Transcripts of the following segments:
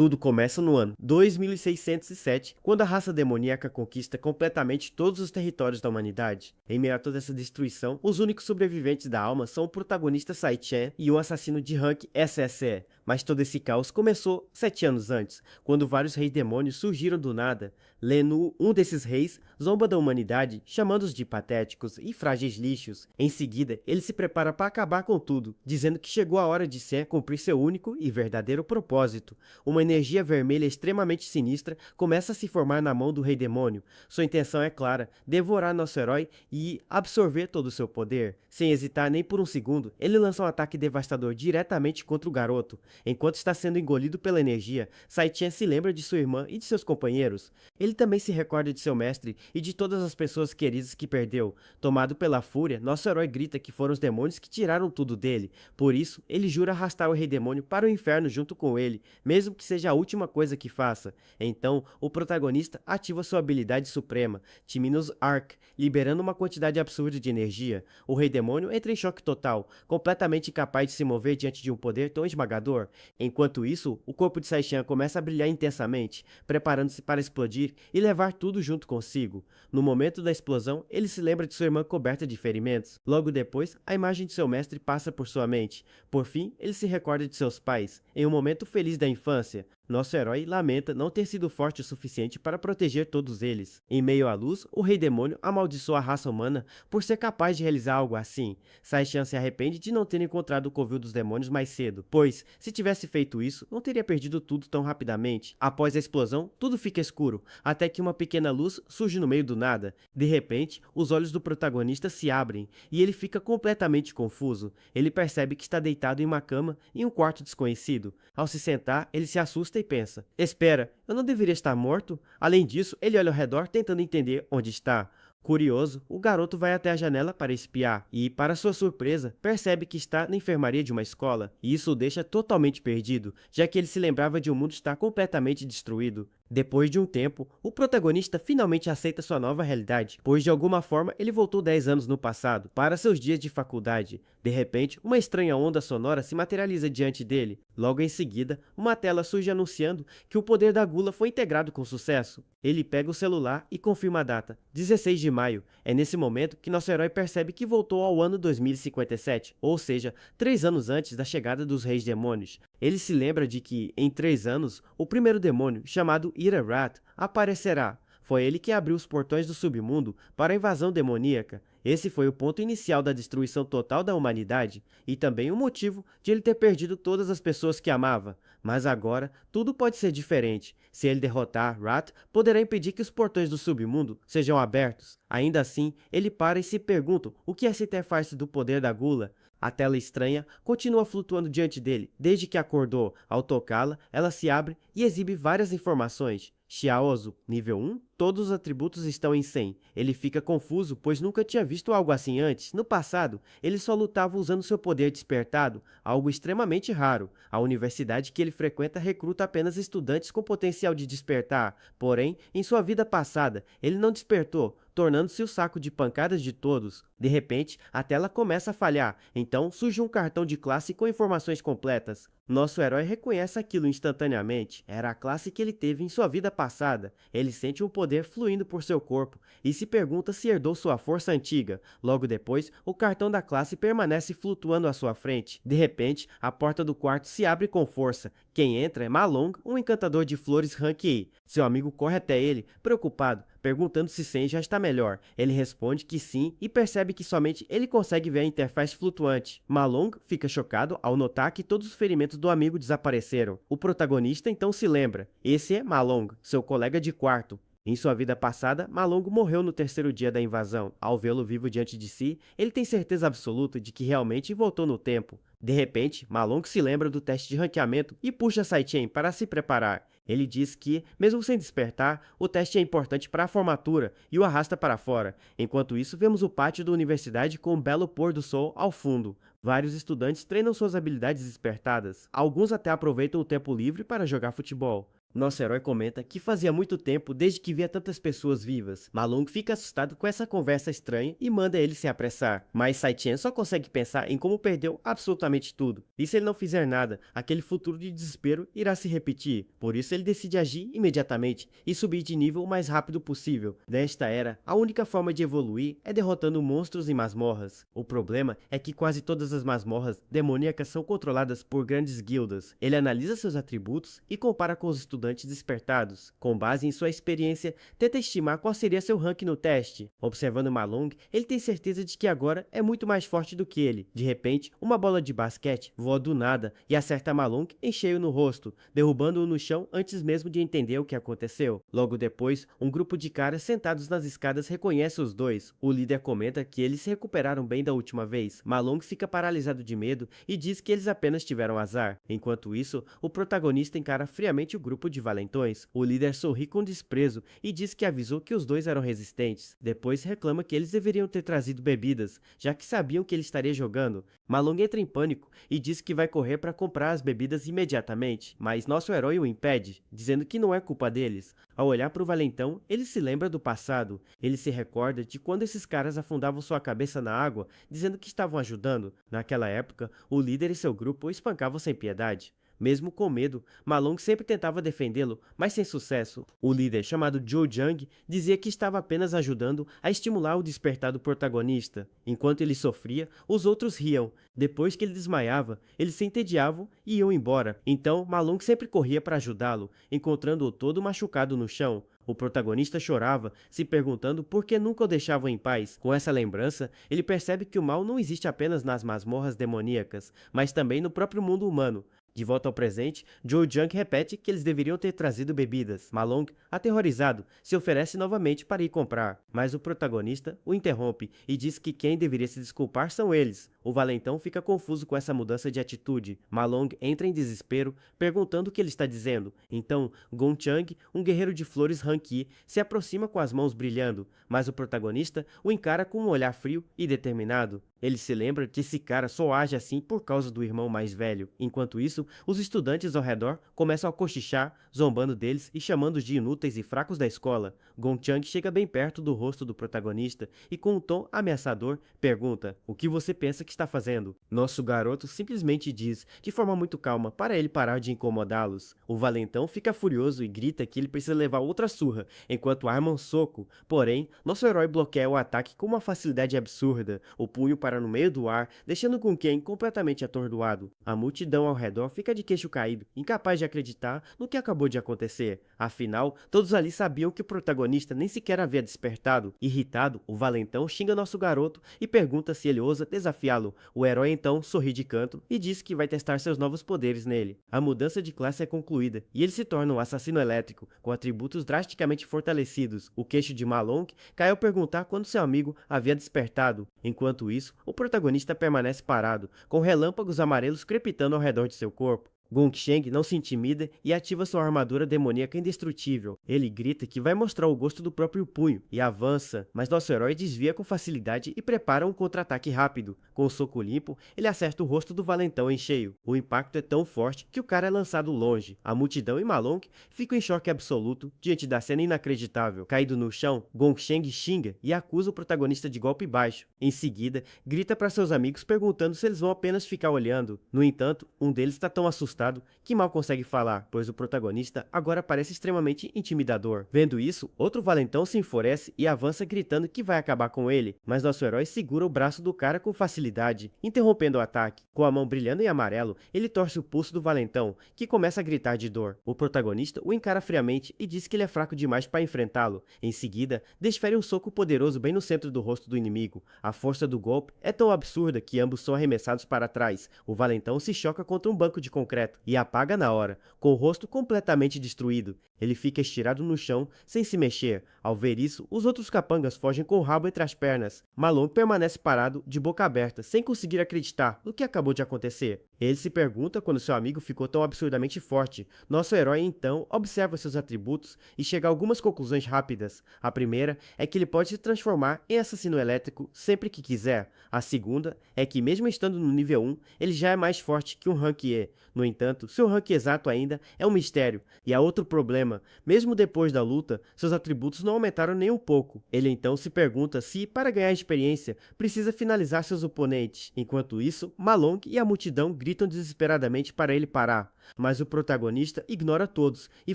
Tudo começa no ano 2607, quando a raça demoníaca conquista completamente todos os territórios da humanidade. Em meio a toda essa destruição, os únicos sobreviventes da alma são o protagonista Sai Chen e um assassino de rank SSE. Mas todo esse caos começou 7 anos antes, quando vários reis demônios surgiram do nada. Lenu, um desses reis, zomba da humanidade, chamando-os de patéticos e frágeis lixos. Em seguida, ele se prepara para acabar com tudo, dizendo que chegou a hora de Sen cumprir seu único e verdadeiro propósito. Uma energia vermelha extremamente sinistra começa a se formar na mão do Rei Demônio. Sua intenção é clara: devorar nosso herói e absorver todo o seu poder. Sem hesitar nem por um segundo, ele lança um ataque devastador diretamente contra o garoto. Enquanto está sendo engolido pela energia, Sai Chen se lembra de sua irmã e de seus companheiros. Ele também se recorda de seu mestre e de todas as pessoas queridas que perdeu. Tomado pela fúria, nosso herói grita que foram os demônios que tiraram tudo dele. Por isso, ele jura arrastar o Rei Demônio para o inferno junto com ele, mesmo que seja a última coisa que faça. Então, o protagonista ativa sua habilidade suprema, Timinus Arc, liberando uma quantidade absurda de energia. O Rei Demônio entra em choque total, completamente incapaz de se mover diante de um poder tão esmagador. Enquanto isso, o corpo de Sai Chen começa a brilhar intensamente, preparando-se para explodir e levar tudo junto consigo. No momento da explosão, ele se lembra de sua irmã coberta de ferimentos. Logo depois, a imagem de seu mestre passa por sua mente. Por fim, ele se recorda de seus pais, em um momento feliz da infância. Nosso herói lamenta não ter sido forte o suficiente para proteger todos eles. Em meio à luz, o Rei Demônio amaldiçoa a raça humana por ser capaz de realizar algo assim. Sai Chen se arrepende de não ter encontrado o covil dos demônios mais cedo, pois, se tivesse feito isso, não teria perdido tudo tão rapidamente. Após a explosão, tudo fica escuro, até que uma pequena luz surge no meio do nada. De repente, os olhos do protagonista se abrem, e ele fica completamente confuso. Ele percebe que está deitado em uma cama em um quarto desconhecido. Ao se sentar, ele se assusta e pensa: espera, eu não deveria estar morto? Além disso, ele olha ao redor tentando entender onde está. Curioso, o garoto vai até a janela para espiar e, para sua surpresa, percebe que está na enfermaria de uma escola, e isso o deixa totalmente perdido, já que ele se lembrava de um mundo estar completamente destruído. Depois de um tempo, o protagonista finalmente aceita sua nova realidade, pois de alguma forma ele voltou 10 anos no passado, para seus dias de faculdade. De repente, uma estranha onda sonora se materializa diante dele. Logo em seguida, uma tela surge anunciando que o poder da gula foi integrado com sucesso. Ele pega o celular e confirma a data, 16 de maio. É nesse momento que nosso herói percebe que voltou ao ano 2057, ou seja, 3 anos antes da chegada dos Reis Demônios. Ele se lembra de que, em 3 anos, o primeiro demônio, chamado Ira-Rat, aparecerá. Foi ele que abriu os portões do submundo para a invasão demoníaca. Esse foi o ponto inicial da destruição total da humanidade e também o motivo de ele ter perdido todas as pessoas que amava. Mas agora, tudo pode ser diferente. Se ele derrotar Rat, poderá impedir que os portões do submundo sejam abertos. Ainda assim, ele para e se pergunta o que essa interface do poder da gula. A tela estranha continua flutuando diante dele desde que acordou. Ao tocá-la, ela se abre e exibe várias informações. Xiaozu, nível 1, todos os atributos estão em 100. Ele fica confuso, pois nunca tinha visto algo assim antes. No passado, ele só lutava usando seu poder despertado, algo extremamente raro. A universidade que ele frequenta recruta apenas estudantes com potencial de despertar. Porém, em sua vida passada, ele não despertou, tornando-se o saco de pancadas de todos. De repente, a tela começa a falhar, então surge um cartão de classe com informações completas. Nosso herói reconhece aquilo instantaneamente. Era a classe que ele teve em sua vida passada. Ele sente um poder fluindo por seu corpo e se pergunta se herdou sua força antiga. Logo depois, o cartão da classe permanece flutuando à sua frente. De repente, a porta do quarto se abre com força. Quem entra é Malong, um encantador de flores Rank A. Seu amigo corre até ele, preocupado, perguntando se Sen já está melhor. Ele responde que sim e percebe que somente ele consegue ver a interface flutuante. Malong fica chocado ao notar que todos os ferimentos do amigo desapareceram. O protagonista então se lembra. Esse é Malong, seu colega de quarto. Em sua vida passada, Malong morreu no terceiro dia da invasão. Ao vê-lo vivo diante de si, ele tem certeza absoluta de que realmente voltou no tempo. De repente, Malong se lembra do teste de ranqueamento e puxa Sai Chen para se preparar. Ele diz que, mesmo sem despertar, o teste é importante para a formatura e o arrasta para fora. Enquanto isso, vemos o pátio da universidade com um belo pôr do sol ao fundo. Vários estudantes treinam suas habilidades despertadas. Alguns até aproveitam o tempo livre para jogar futebol. Nosso herói comenta que fazia muito tempo desde que via tantas pessoas vivas. Malung fica assustado com essa conversa estranha e manda ele se apressar. Mas Sai-Chen só consegue pensar em como perdeu absolutamente tudo. E se ele não fizer nada, aquele futuro de desespero irá se repetir. Por isso ele decide agir imediatamente e subir de nível o mais rápido possível. Nesta era, a única forma de evoluir é derrotando monstros em masmorras. O problema é que quase todas as masmorras demoníacas são controladas por grandes guildas. Ele analisa seus atributos e compara com os estudantes despertados. Com base em sua experiência, tenta estimar qual seria seu rank no teste. Observando Malung, ele tem certeza de que agora é muito mais forte do que ele. De repente, uma bola de basquete voa do nada e acerta Malung em cheio no rosto, derrubando-o no chão antes mesmo de entender o que aconteceu. Logo depois, um grupo de caras sentados nas escadas reconhece os dois. O líder comenta que eles se recuperaram bem da última vez. Malung fica paralisado de medo e diz que eles apenas tiveram azar. Enquanto isso, o protagonista encara friamente o grupo de valentões. O líder sorri com desprezo e diz que avisou que os dois eram resistentes. Depois reclama que eles deveriam ter trazido bebidas, já que sabiam que ele estaria jogando. Malung entra em pânico e diz que vai correr para comprar as bebidas imediatamente, mas nosso herói o impede, dizendo que não é culpa deles. Ao olhar para o valentão, ele se lembra do passado. Ele se recorda de quando esses caras afundavam sua cabeça na água, dizendo que estavam ajudando. Naquela época, o líder e seu grupo o espancavam sem piedade. Mesmo com medo, Malung sempre tentava defendê-lo, mas sem sucesso. O líder, chamado Zhou Jiang, dizia que estava apenas ajudando a estimular o despertar do protagonista. Enquanto ele sofria, os outros riam. Depois que ele desmaiava, eles se entediavam e iam embora. Então, Malung sempre corria para ajudá-lo, encontrando-o todo machucado no chão. O protagonista chorava, se perguntando por que nunca o deixavam em paz. Com essa lembrança, ele percebe que o mal não existe apenas nas masmorras demoníacas, mas também no próprio mundo humano. De volta ao presente, Zhou Jiang repete que eles deveriam ter trazido bebidas. Malung, aterrorizado, se oferece novamente para ir comprar, mas o protagonista o interrompe e diz que quem deveria se desculpar são eles. O valentão fica confuso com essa mudança de atitude. Malung entra em desespero, perguntando o que ele está dizendo. Então, Gong Chang, um guerreiro de flores Hanqi, se aproxima com as mãos brilhando, mas o protagonista o encara com um olhar frio e determinado. Ele se lembra que esse cara só age assim por causa do irmão mais velho. Enquanto isso, os estudantes ao redor começam a cochichar, zombando deles e chamando-os de inúteis e fracos da escola. Gong Chang chega bem perto do rosto do protagonista e, com um tom ameaçador, pergunta: "O que você pensa que está fazendo?" Nosso garoto simplesmente diz, de forma muito calma, para ele parar de incomodá-los. O valentão fica furioso e grita que ele precisa levar outra surra, enquanto arma um soco. Porém, nosso herói bloqueia o ataque com uma facilidade absurda. O punho para no meio do ar, deixando com Ken completamente atordoado. A multidão ao redor fica de queixo caído, incapaz de acreditar no que acabou de acontecer. Afinal, todos ali sabiam que o protagonista nem sequer havia despertado. Irritado, o valentão xinga nosso garoto e pergunta se ele ousa desafiá-lo. O herói então sorri de canto e diz que vai testar seus novos poderes nele. A mudança de classe é concluída e ele se torna um assassino elétrico, com atributos drasticamente fortalecidos. O queixo de Malung cai ao perguntar quando seu amigo havia despertado. Enquanto isso, o protagonista permanece parado, com relâmpagos amarelos crepitando ao redor de seu corpo. Gong Sheng não se intimida e ativa sua armadura demoníaca indestrutível. Ele grita que vai mostrar o gosto do próprio punho e avança, mas nosso herói desvia com facilidade e prepara um contra-ataque rápido. Com o soco limpo, ele acerta o rosto do valentão em cheio. O impacto é tão forte que o cara é lançado longe. A multidão e Malung ficam em choque absoluto diante da cena inacreditável. Caído no chão, Gong Sheng xinga e acusa o protagonista de golpe baixo. Em seguida, grita para seus amigos perguntando se eles vão apenas ficar olhando. No entanto, um deles está tão assustado que mal consegue falar, pois o protagonista agora parece extremamente intimidador. Vendo isso, outro valentão se enfurece e avança gritando que vai acabar com ele, mas nosso herói segura o braço do cara com facilidade, interrompendo o ataque. Com a mão brilhando em amarelo, ele torce o pulso do valentão, que começa a gritar de dor. O protagonista o encara friamente e diz que ele é fraco demais para enfrentá-lo. Em seguida, desfere um soco poderoso bem no centro do rosto do inimigo. A força do golpe é tão absurda que ambos são arremessados para trás. O valentão se choca contra um banco de concreto e apaga na hora, com o rosto completamente destruído. Ele fica estirado no chão, sem se mexer. Ao ver isso, os outros capangas fogem com o rabo entre as pernas. Malung permanece parado, de boca aberta, sem conseguir acreditar no que acabou de acontecer. Ele se pergunta quando seu amigo ficou tão absurdamente forte. Nosso herói, então, observa seus atributos e chega a algumas conclusões rápidas. A primeira é que ele pode se transformar em assassino elétrico sempre que quiser. A segunda é que, mesmo estando no nível 1, ele já é mais forte que um Rank E. No entanto, se seu rank exato ainda é um mistério. E há outro problema, mesmo depois da luta, seus atributos não aumentaram nem um pouco. Ele então se pergunta se, para ganhar experiência, precisa finalizar seus oponentes. Enquanto isso, Ma Long e a multidão gritam desesperadamente para ele parar. Mas o protagonista ignora todos e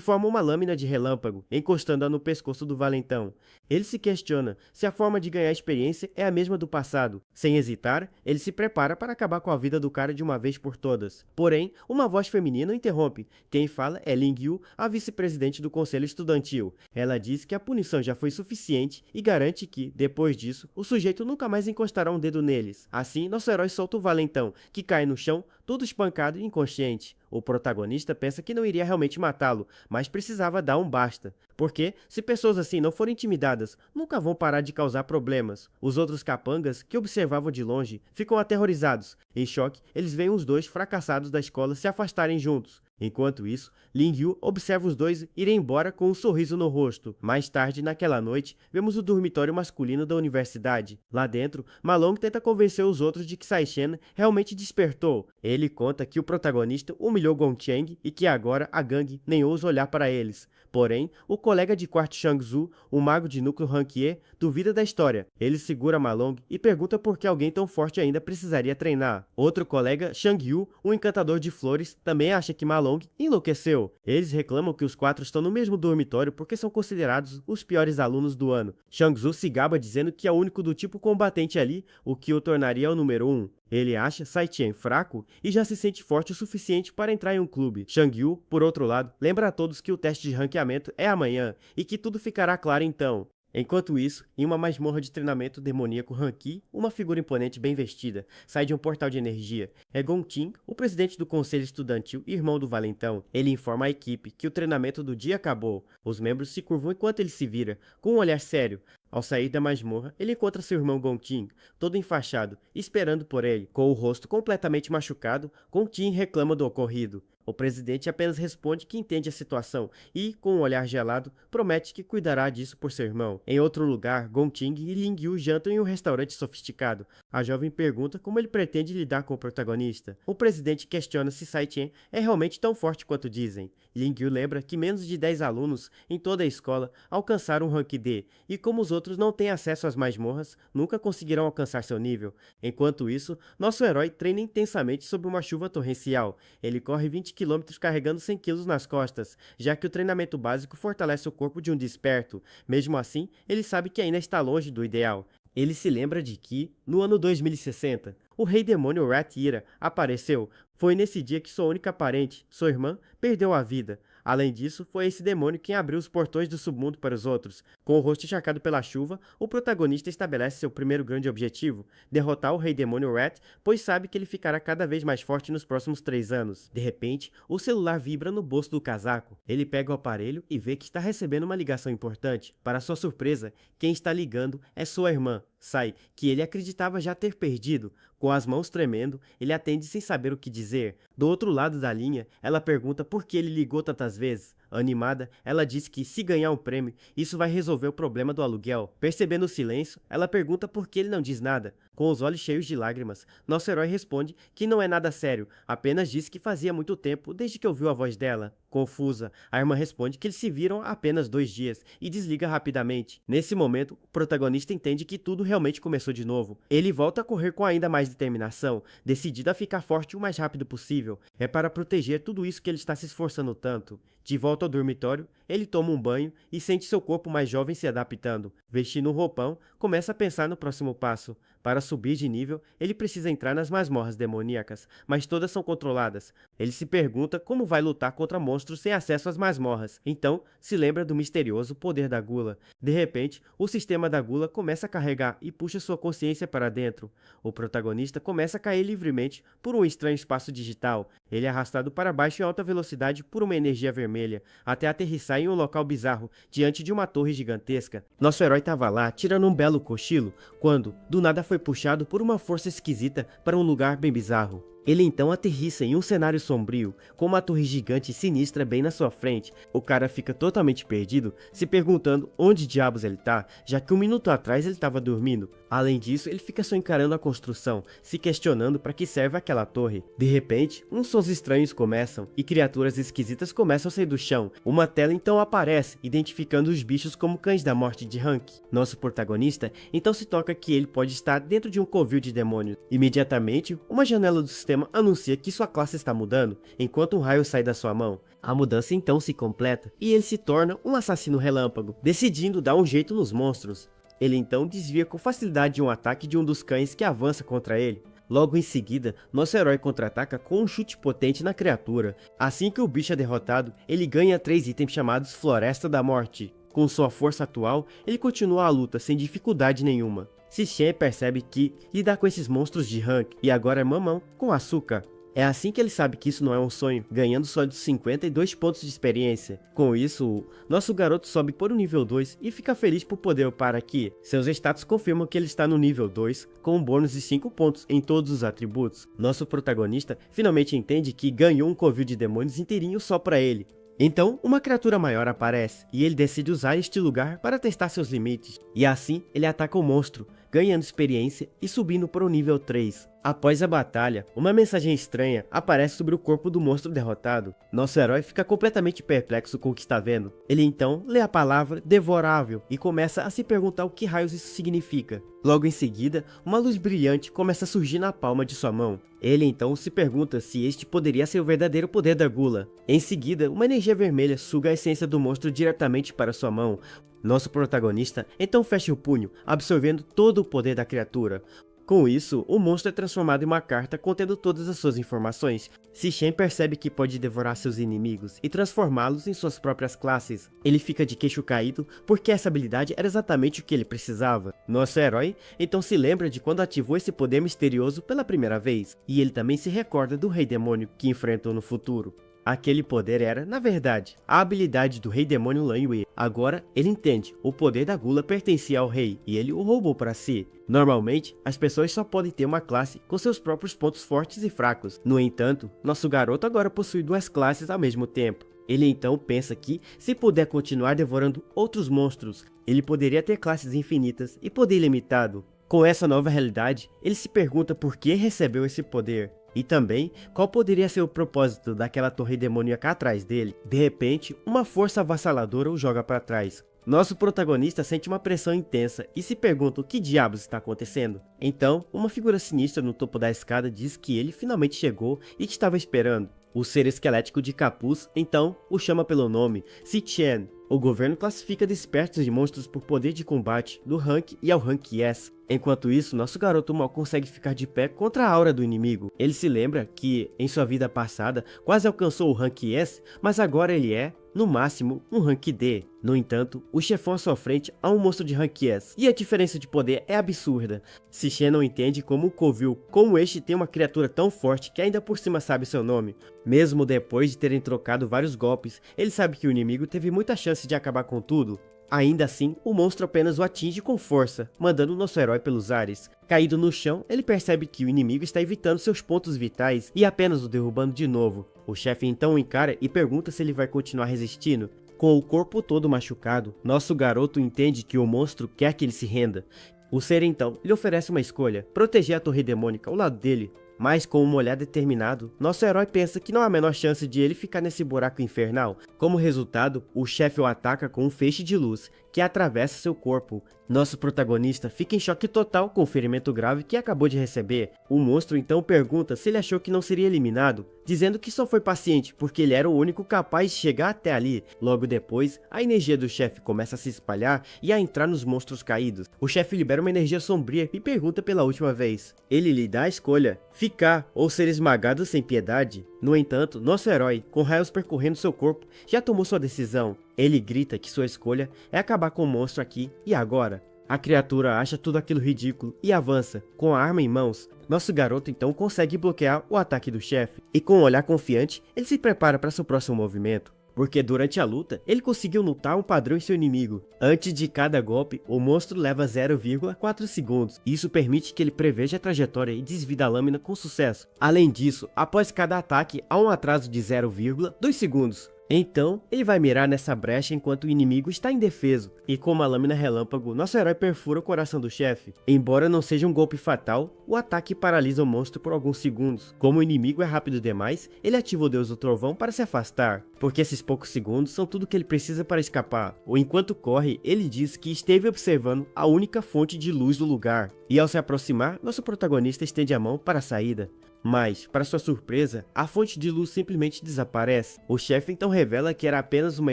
forma uma lâmina de relâmpago, encostando-a no pescoço do valentão. Ele se questiona se a forma de ganhar experiência é a mesma do passado. Sem hesitar, ele se prepara para acabar com a vida do cara de uma vez por todas. Porém, uma voz feminina o interrompe. Quem fala é Ling Yu, a vice-presidente do conselho estudantil. Ela diz que a punição já foi suficiente e garante que, depois disso, o sujeito nunca mais encostará um dedo neles. Assim, nosso herói solta o valentão, que cai no chão, todo espancado e inconsciente. O protagonista pensa que não iria realmente matá-lo, mas precisava dar um basta. Porque, se pessoas assim não forem intimidadas, nunca vão parar de causar problemas. Os outros capangas, que observavam de longe, ficam aterrorizados. Em choque, eles veem os dois fracassados da escola se afastarem juntos. Enquanto isso, Ling Yu observa os dois irem embora com um sorriso no rosto. Mais tarde, naquela noite, vemos o dormitório masculino da universidade. Lá dentro, Ma Long tenta convencer os outros de que Sai Shen realmente despertou. Ele conta que o protagonista humilhou Gong Cheng e que agora a gangue nem ousa olhar para eles. Porém, o colega de quarto Shang Tzu, o mago de núcleo Ranquier, duvida da história. Ele segura Ma Long e pergunta por que alguém tão forte ainda precisaria treinar. Outro colega, Shang Yu, um encantador de flores, também acha que Ma Long enlouqueceu. Eles reclamam que os quatro estão no mesmo dormitório porque são considerados os piores alunos do ano. Shang Tzu se gaba dizendo que é o único do tipo combatente ali, o que o tornaria o número 1. Ele acha Sai Chen fraco e já se sente forte o suficiente para entrar em um clube. Shang Yu, por outro lado, lembra a todos que o teste de ranqueamento é amanhã e que tudo ficará claro então. Enquanto isso, em uma masmorra de treinamento demoníaco Hanqi, uma figura imponente bem vestida sai de um portal de energia. É Gong Ting, o presidente do conselho estudantil e irmão do valentão. Ele informa a equipe que o treinamento do dia acabou. Os membros se curvam enquanto ele se vira, com um olhar sério. Ao sair da masmorra, ele encontra seu irmão Gong Ting, todo enfaixado, esperando por ele. Com o rosto completamente machucado, Gong Ting reclama do ocorrido. O presidente apenas responde que entende a situação e, com um olhar gelado, promete que cuidará disso por seu irmão. Em outro lugar, Gong Ting e Ling Yu jantam em um restaurante sofisticado. A jovem pergunta como ele pretende lidar com o protagonista. O presidente questiona se Sai Chen é realmente tão forte quanto dizem. Ling Yu lembra que menos de 10 alunos em toda a escola alcançaram o rank D, e como os outros não têm acesso às masmorras, nunca conseguirão alcançar seu nível. Enquanto isso, nosso herói treina intensamente sob uma chuva torrencial. Ele corre 20 km carregando 100 kg nas costas, já que o treinamento básico fortalece o corpo de um desperto. Mesmo assim, ele sabe que ainda está longe do ideal. Ele se lembra de que, no ano 2060, o rei demônio Rat Ira apareceu. Foi nesse dia que sua única parente, sua irmã, perdeu a vida. Além disso, foi esse demônio quem abriu os portões do submundo para os outros. Com o rosto encharcado pela chuva, o protagonista estabelece seu primeiro grande objetivo: derrotar o rei demônio Rat, pois sabe que ele ficará cada vez mais forte nos próximos 3 anos. De repente, o celular vibra no bolso do casaco. Ele pega o aparelho e vê que está recebendo uma ligação importante. Para sua surpresa, quem está ligando é sua irmã, Sai, que ele acreditava já ter perdido. Com as mãos tremendo, ele atende sem saber o que dizer. Do outro lado da linha, ela pergunta por que ele ligou tantas vezes. Animada, ela diz que se ganhar um prêmio, isso vai resolver o problema do aluguel. Percebendo o silêncio, ela pergunta por que ele não diz nada. Com os olhos cheios de lágrimas, nosso herói responde que não é nada sério, apenas disse que fazia muito tempo desde que ouviu a voz dela. Confusa, a irmã responde que eles se viram há apenas 2 dias e desliga rapidamente. Nesse momento, o protagonista entende que tudo realmente começou de novo. Ele volta a correr com ainda mais determinação, decidido a ficar forte o mais rápido possível. É para proteger tudo isso que ele está se esforçando tanto. De volta ao dormitório, ele toma um banho e sente seu corpo mais jovem se adaptando. Vestindo um roupão, começa a pensar no próximo passo. Para subir de nível, ele precisa entrar nas masmorras demoníacas, mas todas são controladas. Ele se pergunta como vai lutar contra monstros sem acesso às masmorras. Então, se lembra do misterioso poder da gula. De repente, o sistema da gula começa a carregar e puxa sua consciência para dentro. O protagonista começa a cair livremente por um estranho espaço digital. Ele é arrastado para baixo em alta velocidade por uma energia vermelha, até aterrissar em um local bizarro, diante de uma torre gigantesca. Nosso herói estava lá, tirando um belo cochilo, quando, do nada, foi puxado por uma força esquisita para um lugar bem bizarro. Ele então aterrissa em um cenário sombrio, com uma torre gigante e sinistra bem na sua frente. O cara fica totalmente perdido, se perguntando onde diabos ele tá, já que um minuto atrás ele estava dormindo. Além disso, ele fica só encarando a construção, se questionando para que serve aquela torre. De repente, uns sons estranhos começam e criaturas esquisitas começam a sair do chão. Uma tela então aparece, identificando os bichos como cães da morte de Hank. Nosso protagonista então se toca que ele pode estar dentro de um covil de demônios. Imediatamente, uma janela do sistema anuncia que sua classe está mudando, enquanto um raio sai da sua mão. A mudança então se completa e ele se torna um assassino relâmpago, decidindo dar um jeito nos monstros. Ele então desvia com facilidade um ataque de um dos cães que avança contra ele. Logo em seguida, nosso herói contra-ataca com um chute potente na criatura. Assim que o bicho é derrotado, ele ganha 3 itens chamados Floresta da Morte. Com sua força atual, ele continua a luta sem dificuldade nenhuma. Si-Shen percebe que lidar com esses monstros de Hank e agora é mamão com açúcar. É assim que ele sabe que isso não é um sonho, ganhando só de 52 pontos de experiência. Com isso, nosso garoto sobe para o nível 2 e fica feliz por poder upar aqui. Seus status confirmam que ele está no nível 2, com um bônus de 5 pontos em todos os atributos. Nosso protagonista finalmente entende que ganhou um covil de demônios inteirinho só para ele. Então, uma criatura maior aparece, e ele decide usar este lugar para testar seus limites. E assim, ele ataca o monstro, ganhando experiência e subindo para o nível 3. Após a batalha, uma mensagem estranha aparece sobre o corpo do monstro derrotado. Nosso herói fica completamente perplexo com o que está vendo. Ele então lê a palavra devorável e começa a se perguntar o que raios isso significa. Logo em seguida, uma luz brilhante começa a surgir na palma de sua mão. Ele então se pergunta se este poderia ser o verdadeiro poder da gula. Em seguida, uma energia vermelha suga a essência do monstro diretamente para sua mão. Nosso protagonista então fecha o punho, absorvendo todo o poder da criatura. Com isso, o monstro é transformado em uma carta contendo todas as suas informações. Si-Shen percebe que pode devorar seus inimigos e transformá-los em suas próprias classes. Ele fica de queixo caído porque essa habilidade era exatamente o que ele precisava. Nosso herói então se lembra de quando ativou esse poder misterioso pela primeira vez, e ele também se recorda do Rei Demônio que enfrentou no futuro. Aquele poder era, na verdade, a habilidade do Rei Demônio Lan Wei. Agora, ele entende, o poder da gula pertencia ao rei, e ele o roubou para si. Normalmente, as pessoas só podem ter uma classe com seus próprios pontos fortes e fracos. No entanto, nosso garoto agora possui 2 classes ao mesmo tempo. Ele então pensa que, se puder continuar devorando outros monstros, ele poderia ter classes infinitas e poder ilimitado. Com essa nova realidade, ele se pergunta por que recebeu esse poder. E também, qual poderia ser o propósito daquela torre demoníaca atrás dele? De repente, uma força avassaladora o joga para trás. Nosso protagonista sente uma pressão intensa e se pergunta o que diabos está acontecendo. Então, uma figura sinistra no topo da escada diz que ele finalmente chegou e que estava esperando. O ser esquelético de capuz, então, o chama pelo nome, Si-Shen. O governo classifica despertos de monstros por poder de combate do Rank E ao Rank S. Enquanto isso, nosso garoto mal consegue ficar de pé contra a aura do inimigo. Ele se lembra que, em sua vida passada, quase alcançou o Rank S, mas agora ele é, no máximo, um Rank D. No entanto, o chefão à sua frente há um monstro de Rank S, e a diferença de poder é absurda. Si-Shen não entende como um covil como este tem uma criatura tão forte que ainda por cima sabe seu nome. Mesmo depois de terem trocado vários golpes, ele sabe que o inimigo teve muita chance de acabar com tudo. Ainda assim, o monstro apenas o atinge com força, mandando nosso herói pelos ares. Caído no chão, ele percebe que o inimigo está evitando seus pontos vitais e apenas o derrubando de novo. O chefe então o encara e pergunta se ele vai continuar resistindo. Com o corpo todo machucado, nosso garoto entende que o monstro quer que ele se renda. O ser então lhe oferece uma escolha, proteger a torre demônica ao lado dele. Mas com um olhar determinado, nosso herói pensa que não há a menor chance de ele ficar nesse buraco infernal. Como resultado, o chefe o ataca com um feixe de luz, que atravessa seu corpo. Nosso protagonista fica em choque total com o ferimento grave que acabou de receber. O monstro então pergunta se ele achou que não seria eliminado, dizendo que só foi paciente porque ele era o único capaz de chegar até ali. Logo depois, a energia do chefe começa a se espalhar e a entrar nos monstros caídos. O chefe libera uma energia sombria e pergunta pela última vez. Ele lhe dá a escolha, ficar ou ser esmagado sem piedade. No entanto, nosso herói, com raios percorrendo seu corpo, já tomou sua decisão. Ele grita que sua escolha é acabar com o monstro aqui e agora. A criatura acha tudo aquilo ridículo e avança, com a arma em mãos. Nosso garoto então consegue bloquear o ataque do chefe, e com um olhar confiante, ele se prepara para seu próximo movimento. porque durante a luta, ele conseguiu notar um padrão em seu inimigo. Antes de cada golpe, o monstro leva 0,4 segundos. Isso permite que ele preveja a trajetória e desvie da lâmina com sucesso. Além disso, após cada ataque, há um atraso de 0,2 segundos. Então, ele vai mirar nessa brecha enquanto o inimigo está indefeso, e com uma lâmina relâmpago, nosso herói perfura o coração do chefe. Embora não seja um golpe fatal, o ataque paralisa o monstro por alguns segundos. Como o inimigo é rápido demais, ele ativa o Deus do Trovão para se afastar, porque esses poucos segundos são tudo que ele precisa para escapar. Ou enquanto corre, ele diz que esteve observando a única fonte de luz do lugar, e ao se aproximar, nosso protagonista estende a mão para a saída. Mas, para sua surpresa, a fonte de luz simplesmente desaparece. O chefe então revela que era apenas uma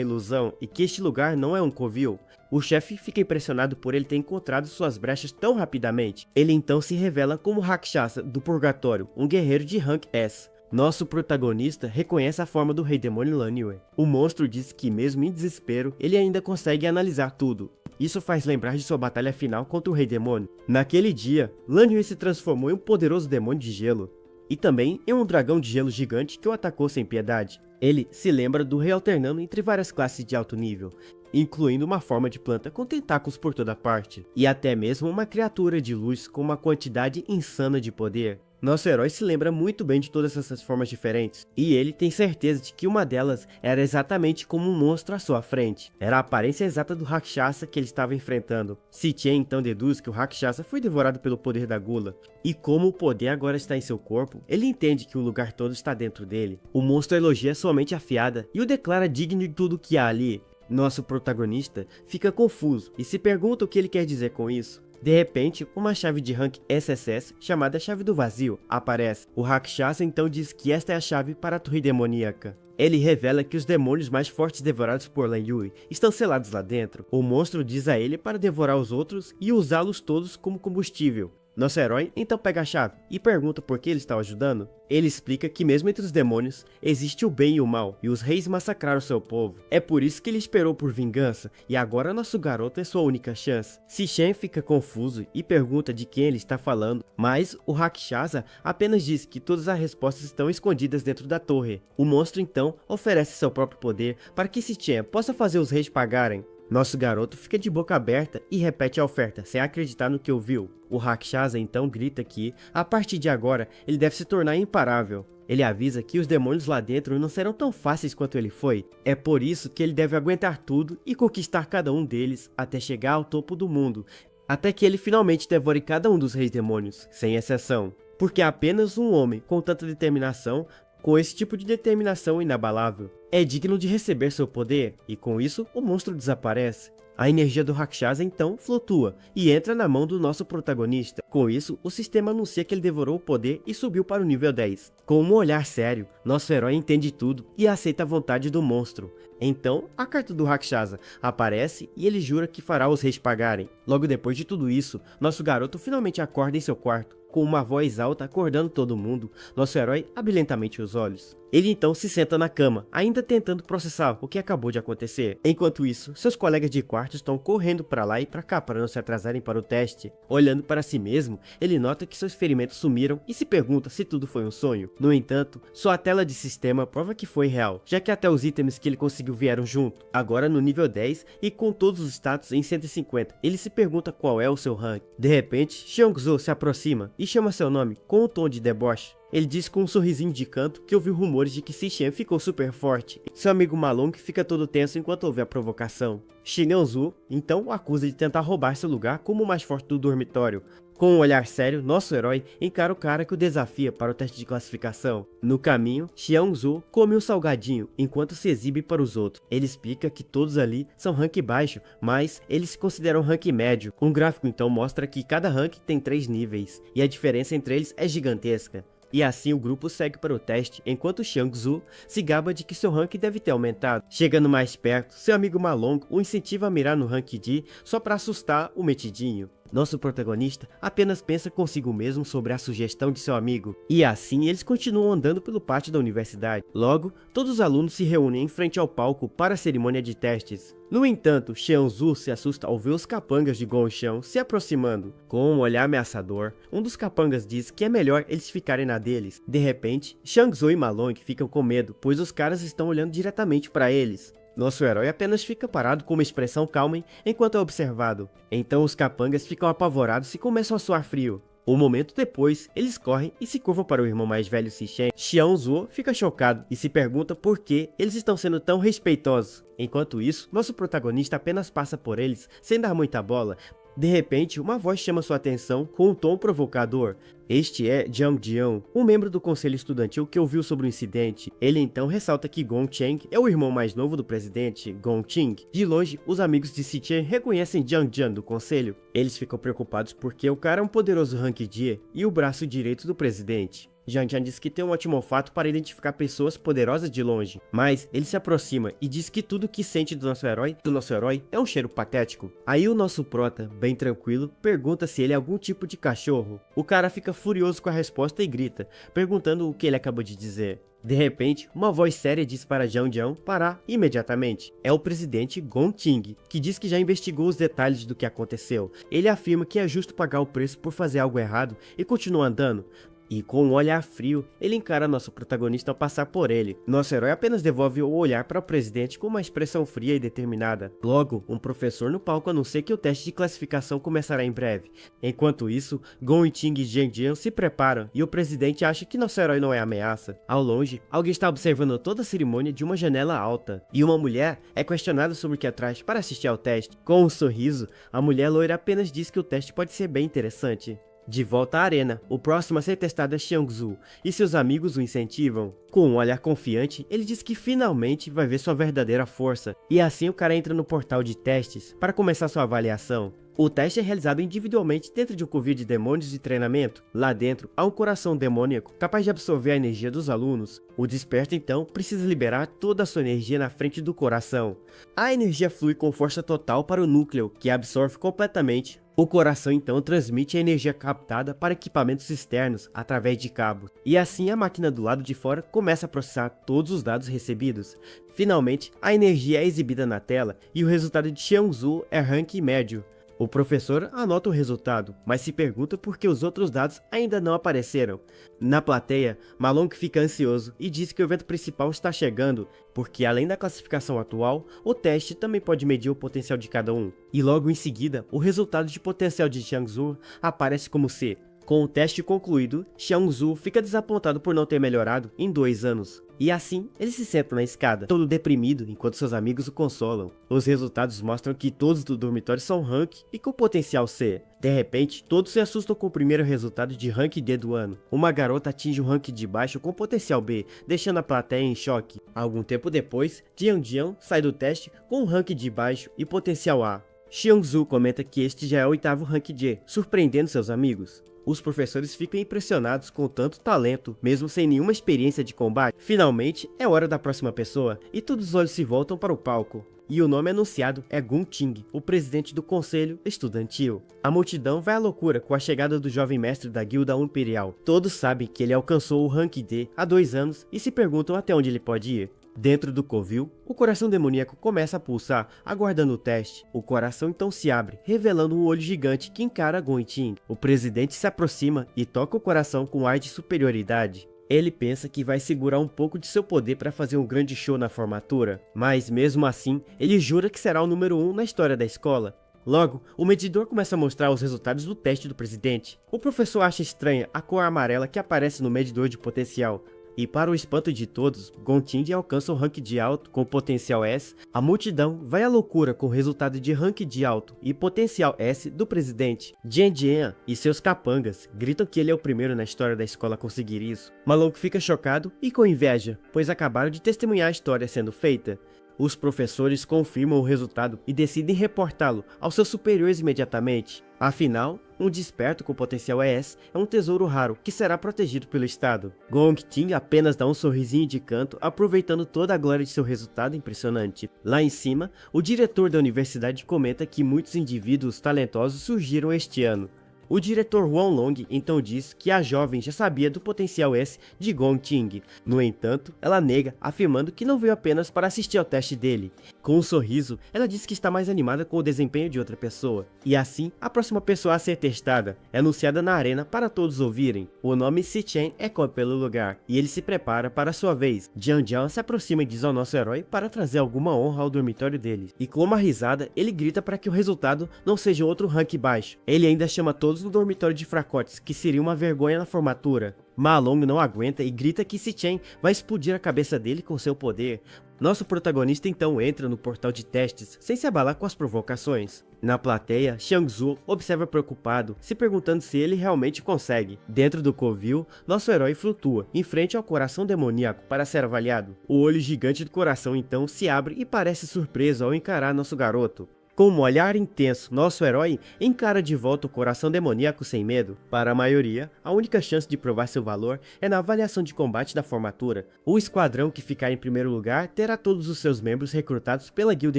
ilusão e que este lugar não é um covil. O chefe fica impressionado por ele ter encontrado suas brechas tão rapidamente. Ele então se revela como Rakshasa do Purgatório, um guerreiro de Rank S. Nosso protagonista reconhece a forma do Rei Demônio Lanyue. O monstro diz que mesmo em desespero, ele ainda consegue analisar tudo. Isso faz lembrar de sua batalha final contra o Rei Demônio. Naquele dia, Lanyue se transformou em um poderoso demônio de gelo. E também em um dragão de gelo gigante que o atacou sem piedade. Ele se lembra do rei alternando entre várias classes de alto nível, incluindo uma forma de planta com tentáculos por toda parte, e até mesmo uma criatura de luz com uma quantidade insana de poder. Nosso herói se lembra muito bem de todas essas formas diferentes, e ele tem certeza de que uma delas era exatamente como um monstro à sua frente. Era a aparência exata do Rakshasa que ele estava enfrentando. Sitien então deduz que o Rakshasa foi devorado pelo poder da gula, e como o poder agora está em seu corpo, ele entende que o lugar todo está dentro dele. O monstro elogia sua mente afiada e o declara digno de tudo que há ali. Nosso protagonista fica confuso e se pergunta o que ele quer dizer com isso. De repente, uma chave de rank SSS, chamada Chave do Vazio, aparece. O Rakshasa então diz que esta é a chave para a Torre Demoníaca. Ele revela que os demônios mais fortes devorados por Lanyue estão selados lá dentro. O monstro diz a ele para devorar os outros e usá-los todos como combustível. Nosso herói então pega a chave e pergunta por que ele está ajudando. Ele explica que mesmo entre os demônios, existe o bem e o mal, e os reis massacraram seu povo. É por isso que ele esperou por vingança, e agora nosso garoto é sua única chance. Sitien fica confuso e pergunta de quem ele está falando, mas o Rakshasa apenas diz que todas as respostas estão escondidas dentro da torre. O monstro então oferece seu próprio poder para que Sitien possa fazer os reis pagarem. Nosso garoto fica de boca aberta e repete a oferta, sem acreditar no que ouviu. O Rakshasa então grita que, a partir de agora, ele deve se tornar imparável. Ele avisa que os demônios lá dentro não serão tão fáceis quanto ele foi. É por isso que ele deve aguentar tudo e conquistar cada um deles até chegar ao topo do mundo, até que ele finalmente devore cada um dos reis demônios, sem exceção. Porque apenas um homem com tanta determinação, com esse tipo de determinação inabalável, é digno de receber seu poder, e com isso o monstro desaparece. A energia do Rakshasa então flutua e entra na mão do nosso protagonista. Com isso, o sistema anuncia que ele devorou o poder e subiu para o nível 10. Com um olhar sério, nosso herói entende tudo e aceita a vontade do monstro. Então, a carta do Rakshasa aparece e ele jura que fará os reis pagarem. Logo depois de tudo isso, nosso garoto finalmente acorda em seu quarto. Com uma voz alta acordando todo mundo, nosso herói abre lentamente os olhos. Ele então se senta na cama, ainda tentando processar o que acabou de acontecer. Enquanto isso, seus colegas de quarto estão correndo para lá e para cá para não se atrasarem para o teste. Olhando para si mesmo, ele nota que seus ferimentos sumiram e se pergunta se tudo foi um sonho. No entanto, sua tela de sistema prova que foi real, já que até os itens que ele conseguiu vieram junto. Agora no nível 10 e com todos os status em 150, ele se pergunta qual é o seu rank. De repente, Xiongzhou se aproxima e chama seu nome com um tom de deboche. Ele diz com um sorrisinho de canto que ouviu rumores de que Sitien ficou super forte. Seu amigo Malong fica todo tenso enquanto ouve a provocação. Xiongzhou então o acusa de tentar roubar seu lugar como o mais forte do dormitório. Com um olhar sério, nosso herói encara o cara que o desafia para o teste de classificação. No caminho, Xiongzhou come um salgadinho enquanto se exibe para os outros. Ele explica que todos ali são rank baixo, mas eles se consideram rank médio. Um gráfico então mostra que cada rank tem 3 níveis, e a diferença entre eles é gigantesca. E assim o grupo segue para o teste, enquanto Xiongzhou se gaba de que seu rank deve ter aumentado. Chegando mais perto, seu amigo Malong o incentiva a mirar no rank D só para assustar o metidinho. Nosso protagonista apenas pensa consigo mesmo sobre a sugestão de seu amigo, e assim eles continuam andando pelo pátio da universidade. Logo, todos os alunos se reúnem em frente ao palco para a cerimônia de testes. No entanto, Xiangzu se assusta ao ver os capangas de Gongxiang se aproximando. Com um olhar ameaçador, um dos capangas diz que é melhor eles ficarem na deles. De repente, Xiangzu e Ma Long ficam com medo, pois os caras estão olhando diretamente para eles. Nosso herói apenas fica parado com uma expressão calma enquanto é observado. Então os capangas ficam apavorados e começam a suar frio. Um momento depois, eles correm e se curvam para o irmão mais velho Sishen. Xiangzu fica chocado e se pergunta por que eles estão sendo tão respeitosos. Enquanto isso, nosso protagonista apenas passa por eles sem dar muita bola. De repente, uma voz chama sua atenção com um tom provocador. Este é Jiang Jian, um membro do conselho estudantil que ouviu sobre o incidente. Ele então ressalta que Gong Cheng é o irmão mais novo do presidente, Gong Qing. De longe, os amigos de Si Chen reconhecem Jiang Jian do conselho. Eles ficam preocupados porque o cara é um poderoso Rank Jie e o braço direito do presidente. Jiang Jian diz que tem um ótimo olfato para identificar pessoas poderosas de longe, mas ele se aproxima e diz que tudo que sente do nosso herói é um cheiro patético. Aí o nosso prota, bem tranquilo, pergunta se ele é algum tipo de cachorro. O cara fica furioso com a resposta e grita, perguntando o que ele acabou de dizer. De repente, uma voz séria diz para Jiang Jian parar imediatamente. É o presidente Gong Qing, que diz que já investigou os detalhes do que aconteceu. Ele afirma que é justo pagar o preço por fazer algo errado e continua andando. E com um olhar frio, ele encara nosso protagonista ao passar por ele. Nosso herói apenas devolve o olhar para o presidente com uma expressão fria e determinada. Logo, um professor no palco anuncia que o teste de classificação começará em breve. Enquanto isso, Gong Qing e Jiang Jian se preparam e o presidente acha que nosso herói não é ameaça. Ao longe, alguém está observando toda a cerimônia de uma janela alta. E uma mulher é questionada sobre o que atrás para assistir ao teste. Com um sorriso, a mulher loira apenas diz que o teste pode ser bem interessante. De volta à arena, o próximo a ser testado é Xiangzu, e seus amigos o incentivam. Com um olhar confiante, ele diz que finalmente vai ver sua verdadeira força, e assim o cara entra no portal de testes para começar sua avaliação. O teste é realizado individualmente dentro de um covil de demônios de treinamento. Lá dentro, há um coração demoníaco capaz de absorver a energia dos alunos. O desperto então precisa liberar toda a sua energia na frente do coração. A energia flui com força total para o núcleo, que absorve completamente. O coração então transmite a energia captada para equipamentos externos através de cabos, e assim a máquina do lado de fora começa a processar todos os dados recebidos. Finalmente, a energia é exibida na tela e o resultado de Xiangzu é rank médio. O professor anota o resultado, mas se pergunta por que os outros dados ainda não apareceram. Na plateia, Ma Long fica ansioso e diz que o evento principal está chegando, porque além da classificação atual, o teste também pode medir o potencial de cada um. E logo em seguida, o resultado de potencial de Xiangzu aparece como C. Com o teste concluído, Xiangzu fica desapontado por não ter melhorado em 2 anos. E assim, ele se senta na escada, todo deprimido, enquanto seus amigos o consolam. Os resultados mostram que todos do dormitório são rank e com potencial C. De repente, todos se assustam com o primeiro resultado de rank D do ano. Uma garota atinge um rank de baixo com potencial B, deixando a plateia em choque. Algum tempo depois, Jiang Jian sai do teste com um rank de baixo e potencial A. Xiangzu comenta que este já é o 8º rank D, surpreendendo seus amigos. Os professores ficam impressionados com tanto talento, mesmo sem nenhuma experiência de combate. Finalmente, é hora da próxima pessoa, e todos os olhos se voltam para o palco. E o nome anunciado é Gong Qing, o presidente do conselho estudantil. A multidão vai à loucura com a chegada do jovem mestre da guilda imperial. Todos sabem que ele alcançou o rank D há 2 anos e se perguntam até onde ele pode ir. Dentro do covil, o coração demoníaco começa a pulsar, aguardando o teste. O coração então se abre, revelando um olho gigante que encara Gong Qing. O presidente se aproxima e toca o coração com ar de superioridade. Ele pensa que vai segurar um pouco de seu poder para fazer um grande show na formatura, mas mesmo assim, ele jura que será o número 1 na história da escola. Logo, o medidor começa a mostrar os resultados do teste do presidente. O professor acha estranha a cor amarela que aparece no medidor de potencial. E para o espanto de todos, Gong Qing alcança o rank de alto com potencial S. A multidão vai à loucura com o resultado de rank de alto e potencial S do presidente. Jiang Jian e seus capangas gritam que ele é o primeiro na história da escola a conseguir isso. Ma Long fica chocado e com inveja, pois acabaram de testemunhar a história sendo feita. Os professores confirmam o resultado e decidem reportá-lo aos seus superiores imediatamente. Afinal, um desperto com potencial ES é um tesouro raro que será protegido pelo Estado. Gong Ting apenas dá um sorrisinho de canto, aproveitando toda a glória de seu resultado impressionante. Lá em cima, o diretor da universidade comenta que muitos indivíduos talentosos surgiram este ano. O diretor Wang Long então diz que a jovem já sabia do potencial S de Gong Ting. No entanto, ela nega, afirmando que não veio apenas para assistir ao teste dele. Com um sorriso, ela diz que está mais animada com o desempenho de outra pessoa. E assim, a próxima pessoa a ser testada é anunciada na arena para todos ouvirem. O nome Si Chen ecoa pelo lugar, e ele se prepara para a sua vez. Jiang Jiang se aproxima e diz ao nosso herói para trazer alguma honra ao dormitório dele. E com uma risada, ele grita para que o resultado não seja outro rank baixo. Ele ainda chama todos no dormitório de fracotes, que seria uma vergonha na formatura. Ma Long não aguenta e grita que Si Chen vai explodir a cabeça dele com seu poder. Nosso protagonista então entra no portal de testes, sem se abalar com as provocações. Na plateia, Xiang Zhu observa preocupado, se perguntando se ele realmente consegue. Dentro do covil, nosso herói flutua, em frente ao coração demoníaco para ser avaliado. O olho gigante do coração então se abre e parece surpreso ao encarar nosso garoto. Com um olhar intenso, nosso herói encara de volta o coração demoníaco sem medo. Para a maioria, a única chance de provar seu valor é na avaliação de combate da formatura. O esquadrão que ficar em primeiro lugar terá todos os seus membros recrutados pela Guilda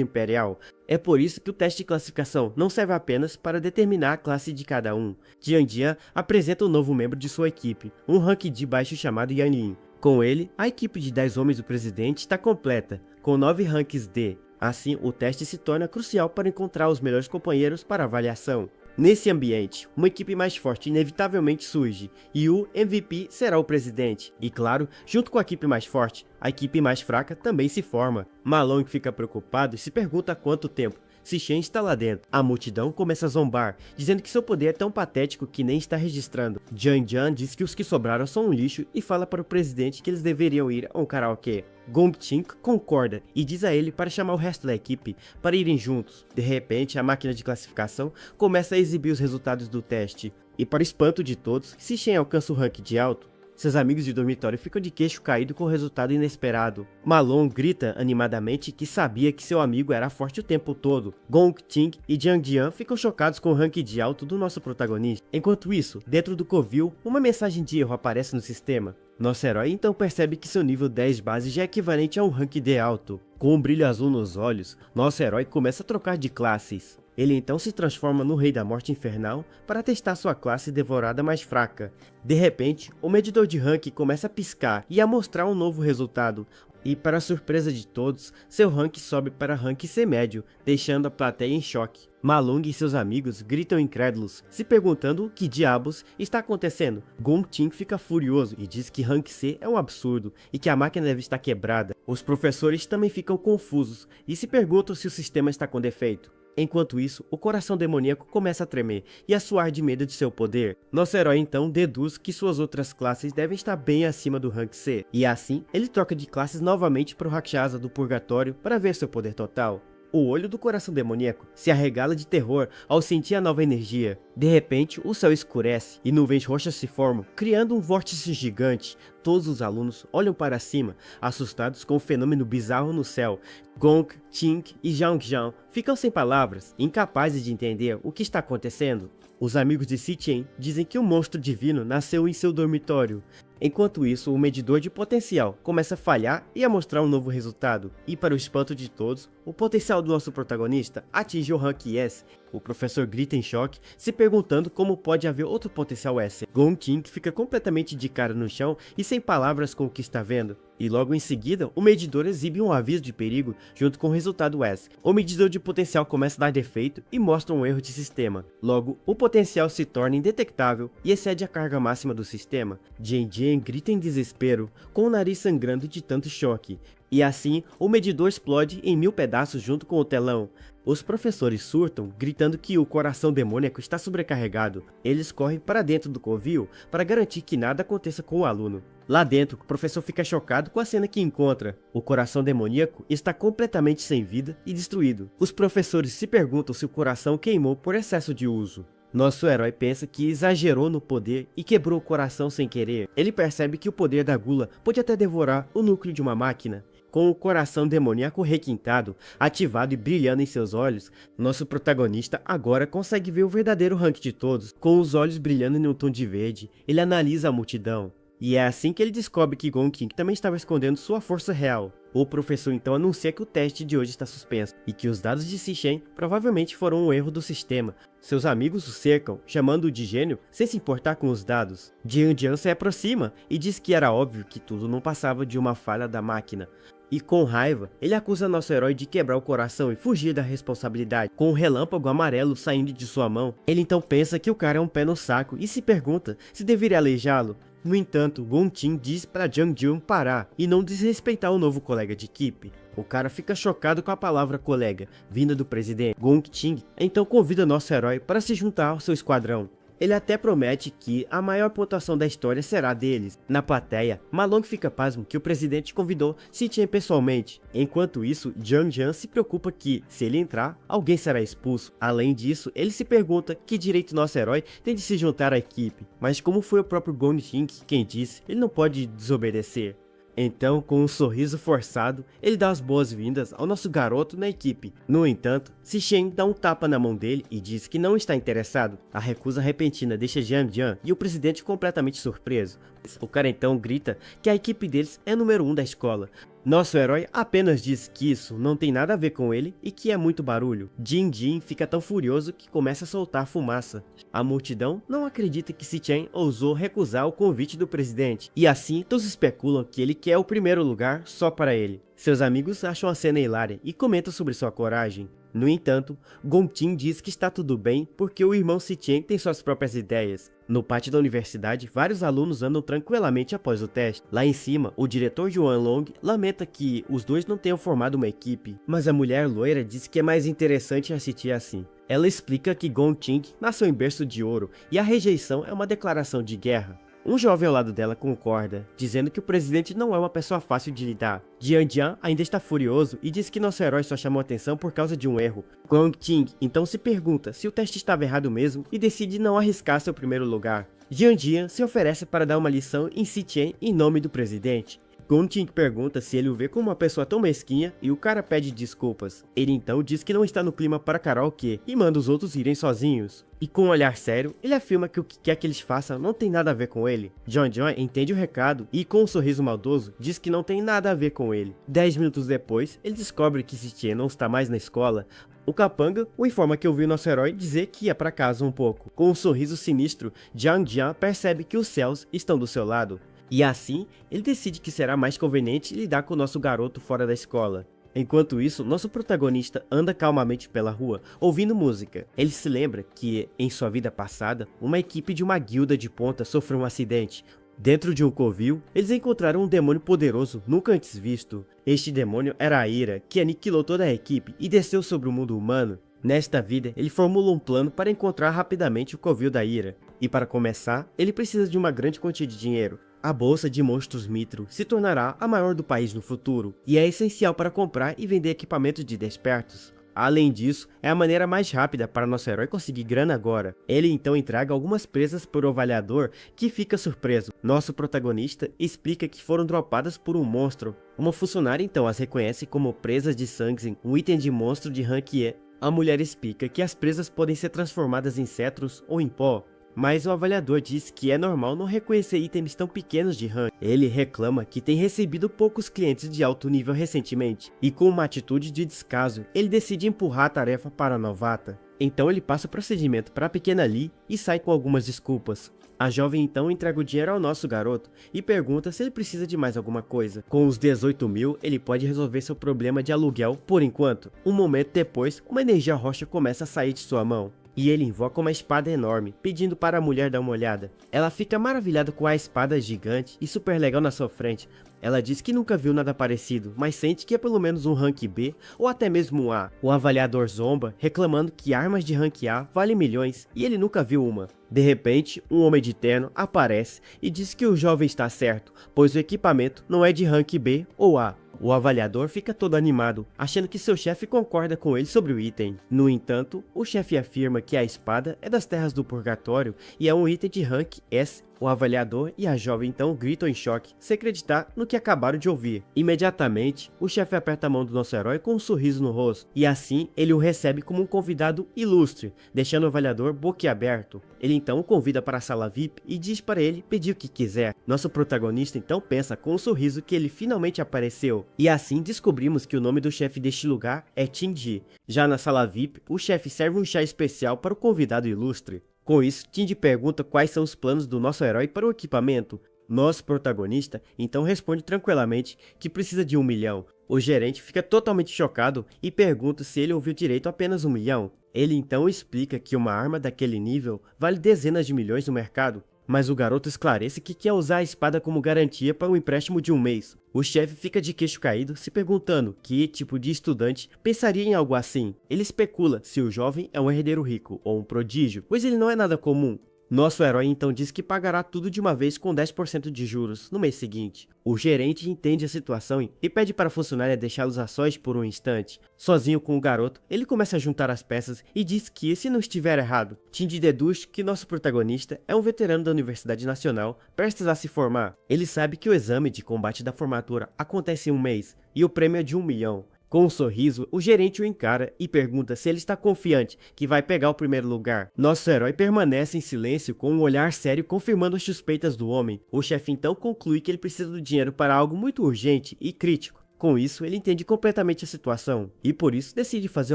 Imperial. É por isso que o teste de classificação não serve apenas para determinar a classe de cada um. Jiang Jiang apresenta um novo membro de sua equipe, um rank de baixo chamado Yan Lin. Com ele, a equipe de 10 homens do presidente está completa, com 9 ranks D. Assim, o teste se torna crucial para encontrar os melhores companheiros para avaliação. Nesse ambiente, uma equipe mais forte inevitavelmente surge, e o MVP será o presidente. E claro, junto com a equipe mais forte, a equipe mais fraca também se forma. Ma Long fica preocupado e se pergunta há quanto tempo Si Chen está lá dentro. A multidão começa a zombar, dizendo que seu poder é tão patético que nem está registrando. Jiang Jiang diz que os que sobraram são um lixo e fala para o presidente que eles deveriam ir a um karaokê. Gong Ting concorda e diz a ele para chamar o resto da equipe para irem juntos. De repente, a máquina de classificação começa a exibir os resultados do teste. E para o espanto de todos, Si Chen alcança o rank de alto. Seus amigos de dormitório ficam de queixo caído com o resultado inesperado. Ma Long grita animadamente que sabia que seu amigo era forte o tempo todo. Gong Ting e Jiang Jiang ficam chocados com o rank de alto do nosso protagonista. Enquanto isso, dentro do covil, uma mensagem de erro aparece no sistema. Nosso herói então percebe que seu nível 10 base já é equivalente a um rank D alto. Com um brilho azul nos olhos, nosso herói começa a trocar de classes. Ele então se transforma no Rei da Morte Infernal para testar sua classe devorada mais fraca. De repente, o medidor de rank começa a piscar e a mostrar um novo resultado. E para surpresa de todos, seu rank sobe para rank C médio, deixando a plateia em choque. Ma Long e seus amigos gritam incrédulos, se perguntando o que diabos está acontecendo. Gong Ting fica furioso e diz que rank C é um absurdo e que a máquina deve estar quebrada. Os professores também ficam confusos e se perguntam se o sistema está com defeito. Enquanto isso, o coração demoníaco começa a tremer e a suar de medo de seu poder. Nosso herói então deduz que suas outras classes devem estar bem acima do rank C, e assim ele troca de classes novamente para o Rakshasa do Purgatório para ver seu poder total. O olho do coração demoníaco se arregala de terror ao sentir a nova energia. De repente, o céu escurece e nuvens roxas se formam, criando um vórtice gigante. Todos os alunos olham para cima, assustados com o fenômeno bizarro no céu. Gong, Ting e Jiang Jiang ficam sem palavras, incapazes de entender o que está acontecendo. Os amigos de Si Chen dizem que um monstro divino nasceu em seu dormitório. Enquanto isso, o medidor de potencial começa a falhar e a mostrar um novo resultado. E para o espanto de todos, o potencial do nosso protagonista atinge o rank S. O professor grita em choque, se perguntando como pode haver outro potencial S. Gong Ting fica completamente de cara no chão e sem palavras com o que está vendo. E logo em seguida, o medidor exibe um aviso de perigo junto com o resultado S. O medidor de potencial começa a dar defeito e mostra um erro de sistema. Logo, o potencial se torna indetectável e excede a carga máxima do sistema. Jiang Jiang grita em desespero, com o nariz sangrando de tanto choque. E assim, o medidor explode em 1000 pedaços junto com o telão. Os professores surtam, gritando que o coração demoníaco está sobrecarregado. Eles correm para dentro do covil para garantir que nada aconteça com o aluno. Lá dentro, o professor fica chocado com a cena que encontra. O coração demoníaco está completamente sem vida e destruído. Os professores se perguntam se o coração queimou por excesso de uso. Nosso herói pensa que exagerou no poder e quebrou o coração sem querer. Ele percebe que o poder da gula pode até devorar o núcleo de uma máquina. Com o coração demoníaco requintado, ativado e brilhando em seus olhos, nosso protagonista agora consegue ver o verdadeiro Hank de todos. Com os olhos brilhando em um tom de verde, ele analisa a multidão. E é assim que ele descobre que Gon King também estava escondendo sua força real. O professor então anuncia que o teste de hoje está suspenso, e que os dados de Sishen provavelmente foram um erro do sistema. Seus amigos o cercam, chamando-o de gênio, sem se importar com os dados. Jian Jian se aproxima e diz que era óbvio que tudo não passava de uma falha da máquina. E com raiva, ele acusa nosso herói de quebrar o coração e fugir da responsabilidade. Com um relâmpago amarelo saindo de sua mão, ele então pensa que o cara é um pé no saco e se pergunta se deveria aleijá-lo. No entanto, Gon Ting diz para Jiang Jian parar e não desrespeitar o novo colega de equipe. O cara fica chocado com a palavra colega, vinda do presidente. Gon Ting então convida nosso herói para se juntar ao seu esquadrão. Ele até promete que a maior pontuação da história será deles. Na plateia, Ma Long fica pasmo que o presidente convidou Si Chen pessoalmente. Enquanto isso, Jiang Jian se preocupa que, se ele entrar, alguém será expulso. Além disso, ele se pergunta que direito nosso herói tem de se juntar à equipe. Mas como foi o próprio Gon Ting quem disse, ele não pode desobedecer. Então, com um sorriso forçado, ele dá as boas-vindas ao nosso garoto na equipe. No entanto, Sishen dá um tapa na mão dele e diz que não está interessado. A recusa repentina deixa Jiang Jian e o presidente completamente surpreso. O cara então grita que a equipe deles é número 1 da escola. Nosso herói apenas diz que isso não tem nada a ver com ele e que é muito barulho. Jin Jin fica tão furioso que começa a soltar fumaça. A multidão não acredita que Si Chen ousou recusar o convite do presidente, e assim todos especulam que ele quer o primeiro lugar só para ele. Seus amigos acham a cena hilária e comentam sobre sua coragem. No entanto, Gon Ting diz que está tudo bem porque o irmão Si Chen tem suas próprias ideias. No pátio da universidade, vários alunos andam tranquilamente após o teste. Lá em cima, o diretor Yuan Long lamenta que os dois não tenham formado uma equipe, mas a mulher loira diz que é mais interessante assistir assim. Ela explica que Gon Ting nasceu em berço de ouro e a rejeição é uma declaração de guerra. Um jovem ao lado dela concorda, dizendo que o presidente não é uma pessoa fácil de lidar. Jian Jian ainda está furioso e diz que nosso herói só chamou atenção por causa de um erro. Gon Ting então se pergunta se o teste estava errado mesmo e decide não arriscar seu primeiro lugar. Jian Jian se oferece para dar uma lição em Si Chen em nome do presidente. Gon Ting pergunta se ele o vê como uma pessoa tão mesquinha e o cara pede desculpas. Ele então diz que não está no clima para karaokê e manda os outros irem sozinhos. E com um olhar sério, ele afirma que o que quer que eles façam não tem nada a ver com ele. Jian Jian entende o recado e com um sorriso maldoso diz que não tem nada a ver com ele. 10 minutos depois, ele descobre que Si Chen não está mais na escola. O capanga o informa que ouviu nosso herói dizer que ia para casa um pouco. Com um sorriso sinistro, Jiang Jian percebe que os céus estão do seu lado. E assim, ele decide que será mais conveniente lidar com o nosso garoto fora da escola. Enquanto isso, nosso protagonista anda calmamente pela rua, ouvindo música. Ele se lembra que, em sua vida passada, uma equipe de uma guilda de ponta sofreu um acidente. Dentro de um covil, eles encontraram um demônio poderoso nunca antes visto. Este demônio era a Ira, que aniquilou toda a equipe e desceu sobre o mundo humano. Nesta vida, ele formula um plano para encontrar rapidamente o covil da Ira. E para começar, ele precisa de uma grande quantia de dinheiro. A bolsa de monstros Mitro se tornará a maior do país no futuro, e é essencial para comprar e vender equipamentos de despertos. Além disso, é a maneira mais rápida para nosso herói conseguir grana agora. Ele então entrega algumas presas para o avaliador, que fica surpreso. Nosso protagonista explica que foram dropadas por um monstro. Uma funcionária então as reconhece como presas de Sangzin, um item de monstro de rank E. A mulher explica que as presas podem ser transformadas em cetros ou em pó. Mas o avaliador diz que é normal não reconhecer itens tão pequenos de rank. Ele reclama que tem recebido poucos clientes de alto nível recentemente, e com uma atitude de descaso, ele decide empurrar a tarefa para a novata. Então ele passa o procedimento para a pequena Lee e sai com algumas desculpas. A jovem então entrega o dinheiro ao nosso garoto e pergunta se ele precisa de mais alguma coisa. Com os 18 mil, ele pode resolver seu problema de aluguel por enquanto. Um momento depois, uma energia roxa começa a sair de sua mão. E ele invoca uma espada enorme, pedindo para a mulher dar uma olhada. Ela fica maravilhada com a espada gigante e super legal na sua frente. Ela diz que nunca viu nada parecido, mas sente que é pelo menos um rank B ou até mesmo um A. O avaliador zomba, reclamando que armas de rank A valem milhões e ele nunca viu uma. De repente, um homem de terno aparece e diz que o jovem está certo, pois o equipamento não é de rank B ou A. O avaliador fica todo animado, achando que seu chefe concorda com ele sobre o item. No entanto, o chefe afirma que a espada é das terras do purgatório e é um item de rank S O avaliador e a jovem então gritam em choque, sem acreditar no que acabaram de ouvir. Imediatamente, o chefe aperta a mão do nosso herói com um sorriso no rosto, e assim ele o recebe como um convidado ilustre, deixando o avaliador boquiaberto. Ele então o convida para a sala VIP e diz para ele pedir o que quiser. Nosso protagonista então pensa com um sorriso que ele finalmente apareceu, e assim descobrimos que o nome do chefe deste lugar é Tindy. Já na sala VIP, o chefe serve um chá especial para o convidado ilustre. Com isso, Tindy pergunta quais são os planos do nosso herói para o equipamento. Nosso protagonista então responde tranquilamente que precisa de 1 milhão. O gerente fica totalmente chocado e pergunta se ele ouviu direito apenas 1 milhão. Ele então explica que uma arma daquele nível vale dezenas de milhões no mercado. Mas o garoto esclarece que quer usar a espada como garantia para um empréstimo de 1 mês. O chefe fica de queixo caído, se perguntando que tipo de estudante pensaria em algo assim. Ele especula se o jovem é um herdeiro rico ou um prodígio, pois ele não é nada comum. Nosso herói então diz que pagará tudo de uma vez com 10% de juros no mês seguinte. O gerente entende a situação e pede para a funcionária deixá-los a sós por um instante. Sozinho com o garoto, ele começa a juntar as peças e diz que, se não estiver errado, Tindy deduz que nosso protagonista é um veterano da Universidade Nacional prestes a se formar. Ele sabe que o exame de combate da formatura acontece em 1 mês e o prêmio é de 1 milhão. Com um sorriso, o gerente o encara e pergunta se ele está confiante que vai pegar o primeiro lugar. Nosso herói permanece em silêncio com um olhar sério confirmando as suspeitas do homem. O chefe então conclui que ele precisa do dinheiro para algo muito urgente e crítico. Com isso, ele entende completamente a situação e por isso decide fazer